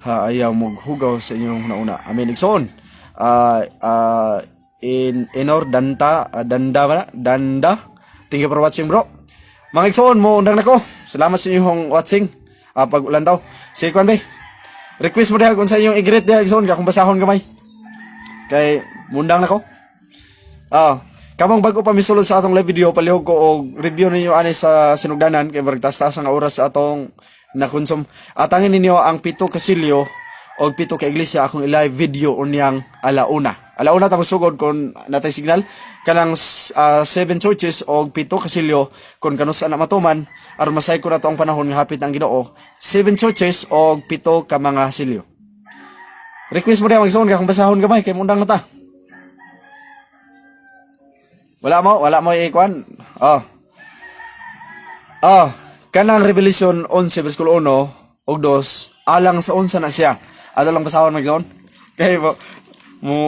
ayaw maghugaw sa inyong nauna. Amen. Igsoon. Inor Danda. Thank you for watching, bro. Mga igsoon mo undang nako. Salamat sa inyong watching. Pag ulan daw. Si Kwan bay. Request mo diha kung sa inyong i-greet diha igsoon ka kung basahon gamay. Kay mundang nako. Kamang bago pa misulod sa atong live video, palihog ko og review ninyo ani sa sinugdanan kay maragtas-tas nga oras sa atong nakonsum. Atangin ninyo ang 7 kasilyo og 7 ka iglesia akong i-live video unyang alauna. Alauna ta sugod kon natay signal kanang 7 churches og 7 kasilyo kon kanusa na matuman aron masay ko na to ang panahon nga hapit ang Ginoo. 7 churches og 7 ka mga kasilyo. Request mo diha magsuon ka kung basahon gamay kay mundang na ta. Wala mo ikwan. Kanang Revelation 11 versikulo 1 og 2 alang sa unsa na siya. Ato lang basahon magson. Kay mo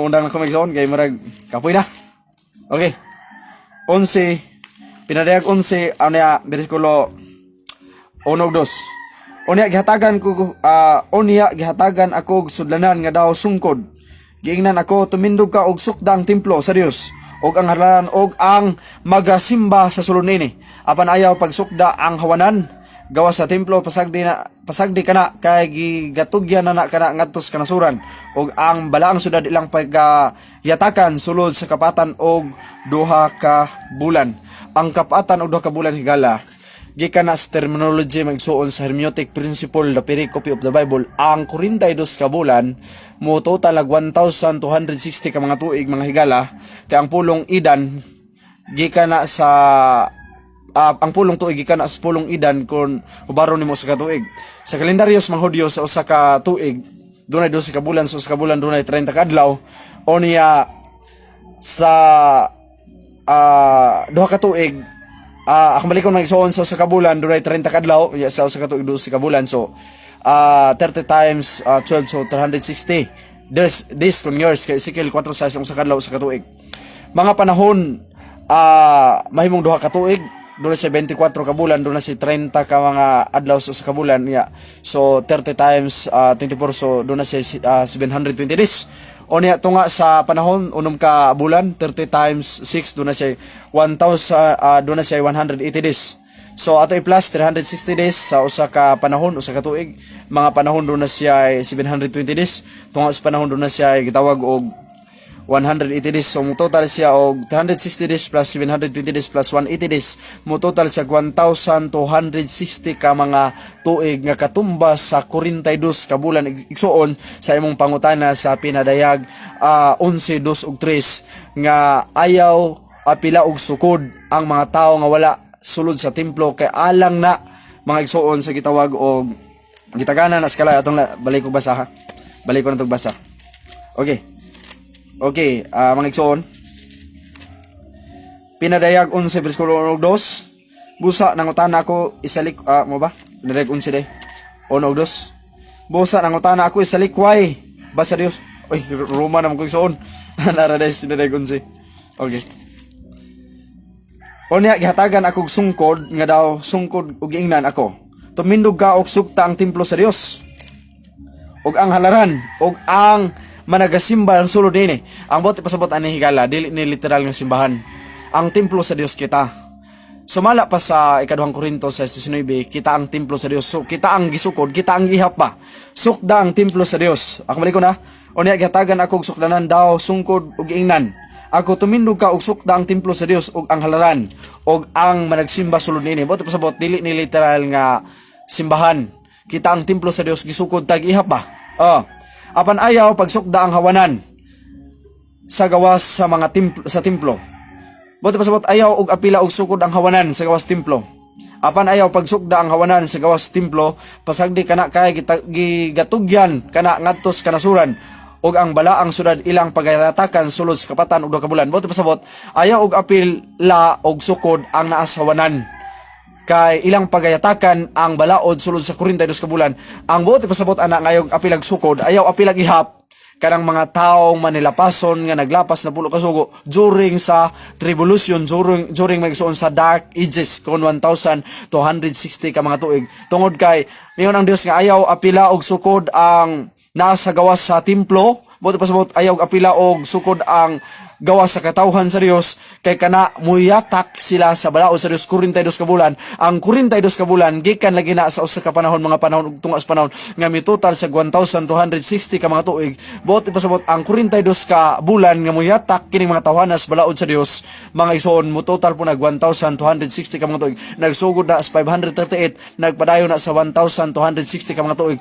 undang na ko magson kay marag kapoy na. Okay. 11 pinadayag 11 ano versikulo 1 og 2. Unya gihatagan ako og sudlanan nga daw sungkod. Giingnan ako tumindog ka og sukdang templo sa Dios. Og ang halalan og ang magasimba sa sulod nini. Apan ayaw pagsukda ang hawanan gawa sa templo pasagdi kana kay gigatugyan na kana ngadtos kanasuran og ang balaang syudad ilang pagyatakan sulod sa kapatan og 2 ka bulan. Ang kapatan og 2 ka bulan higala gikan na sa terminology magsuon sa hermeneutic principle the pericope of the Bible. Ang 42 ka bulan mo total 1,260 ka mga tuig mga higala kay ang pulong idan gikan na sa ang pulong tuig gikan na sa pulong idan kon ubaron nimo sa katuig. Sa kalendaryo sa mga Hudyo sa usa ka tuig dunay 12 ka bulan, sa usa ka bulan dunay 30 ka adlaw. O niya sa 2 ka tuig akong balikon magsuon sa usa ka bulan dunay 30 ka adlaw, sa usa ka tuig 12 ka bulan. So 30 times 12 so 360 this kun years kay Ezekiel 4:6 ang usa ka adlaw sa katuig. Mga panahon mahimong 2 ka tuig doon na 24 ka bulan, doon na 30 ka mga adlaw sa ka bulan niya. So 30 times 24 so doon na 720 days. O niya tunga sa panahon unom ka bulan 30 times 6 doon na 1,000 doon na 180 days. So ato i-plus 360 days sa usa ka panahon, usa ka tuig. Mga panahon doon na siya 720 days. Tunga sa panahon doon na siya gitawag og 180 days. So mo total siya og 360 days plus 720 days plus 180 days. Mo total siya 1,260 ka mga tuig nga katumbas sa 42 ka bulan igsuon sa imong pangutana sa pinadayag 11, 2 ug 3 nga ayaw apila og sukod ang mga tawo nga wala sulod sa templo kay alang na mga igsuon sa gitawag og gitagana na skala atong balik ko basa ha. Balik ko na tong basa. Okay, mga igsoon. Pinadayag 11 versikulo 2. Busa nangutana ako isalik mo ba? Pinadayag 11 day. 1 og 2. Busa nangutana ako isalikway basa Dios. Oy, Roma naman kong soon. Narades pinaday si. Okay. Unya gihatagan akog sungkod nga daw sungkod ug ingnan ako. Tumindog ka og sukta ang templo sa Dios. Og ang halaran og ang managasimba ang sulod dinhi. Ang bot pasabot ani higala dili ni literal nga simbahan. Ang templo sa Dios kita. Sumala pa sa ikaduhang Korinto sa 19, kita ang templo sa Dios. So, kita ang gisukod, kita ang ihap ba. Sukda ang templo sa Dios. Ako maliko na. Unya gihatagan akog sukdanan daw sungkod ug ingnan. Ako tumindog ka og sukda ang templo sa Dios og ang halaran og ang managsimba sulod niini. Bot pasabot dili ni literal nga simbahan. Kita ang templo sa Dios gisukod tag ihap ba. Apan ayaw pagsukda ang hawanan sa gawas sa mga templo. Bot pasabot ayaw og apila og sukod ang hawanan sa gawas templo. Apan ayaw pagsukda ang hawanan sa gawas templo, pasagdi kana kay gigatugyan kana ngadtos kanasuran og ang balaang sudad ilang pagayatakan sulod sa kapatan og 2 ka bulan. Bot pasabot ayaw og apil la og sukod ang naasawanan kay ilang pagayatakan ang balaod sulod sa 42 ka bulan. Ang bot pasabot ana ngayog apilag sukod ayaw apilag ihap kanang mga taong manilapason nga naglapas na pulo ka sugo during sa tribulation, during magsuon sa dark ages kon 1260 ka mga tuig. Tungod kay mayon ang Dios nga ayaw apila og sukod ang nasa gawas sa templo, buti pasabot ayaw apila og sukod ang gawas sa katawhan sa Dios kay kana muyatak sila sa balaod sa Dios 42 ka bulan. Ang 42 ka bulan gikan lagi na sa usa ka panahon, mga panahon ug tunga sa panahon nga mitotal sa 1260 ka mga tuig. Buti pasabot ang 42 ka bulan nga muyatak kining mga tawhanas balaod sa Dios, mga igsoon mo total po nag 1260 ka mga tuig. Nagsugod na sa 538, nagpadayon na sa 1260 ka mga tuig.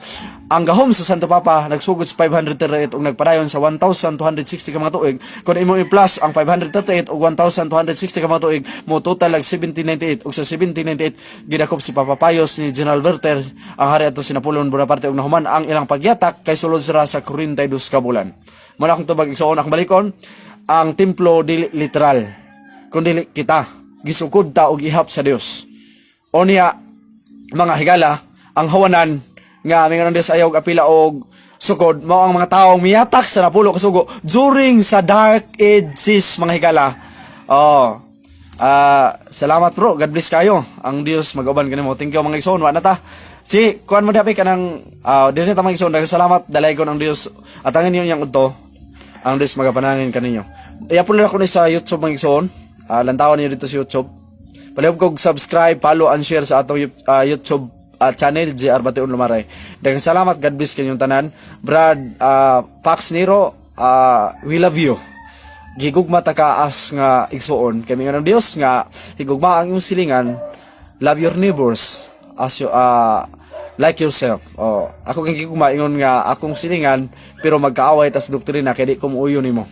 Ang gahom sa Santo Papa nagsugod sa 538 ug nagpadayon sa 1260 ka mga tuig. Kun imo plus ang 538 ug 1260 ka mga tuig mo total lag 1798 ug sa 1798 gidakop si Papa Pius ni General Werther ang hari ato si Napoleon Bonaparte ug nahuman ang ilang pagyatak kay sulod sira sa 42 ka bulan. Muna akong tubag igsoon akong balikon, ang templo dili literal kundi kita gisukod ta og ihap sa Dios. Unya mga higala, ang hawanan nga mingon Dios ayaw apila og sukod mao ang mga taong miyatak sa napulo ka sugo during sa dark ages, mga higala. Salamat bro, God bless kayo. Ang Dios mag-uban kanimo. Thank you mga igsoon, wa na ta. Si kuan mo dapat kanang dili ta mga igsoon, salamat dalay ko ng Dios. Atangin niyo yang udto. Ang Dios magapanangin kaninyo. I-upload ako ni sa YouTube mga igsoon. Lantawan niyo dito sa YouTube. Palihog kog subscribe, follow and share sa atong YouTube channel JR Bation Lumaray. Daghang salamat, God bless kanyong tanan. Brad Pax Nero, we love you. Gigugma ta kaas nga igsuon kay mingon ang Dios nga higugma ang imong silingan, love your neighbors as you like yourself. Ako kay gigugma ingon nga akong silingan pero magkaaway tas doktrina kay di ko muuyo nimo.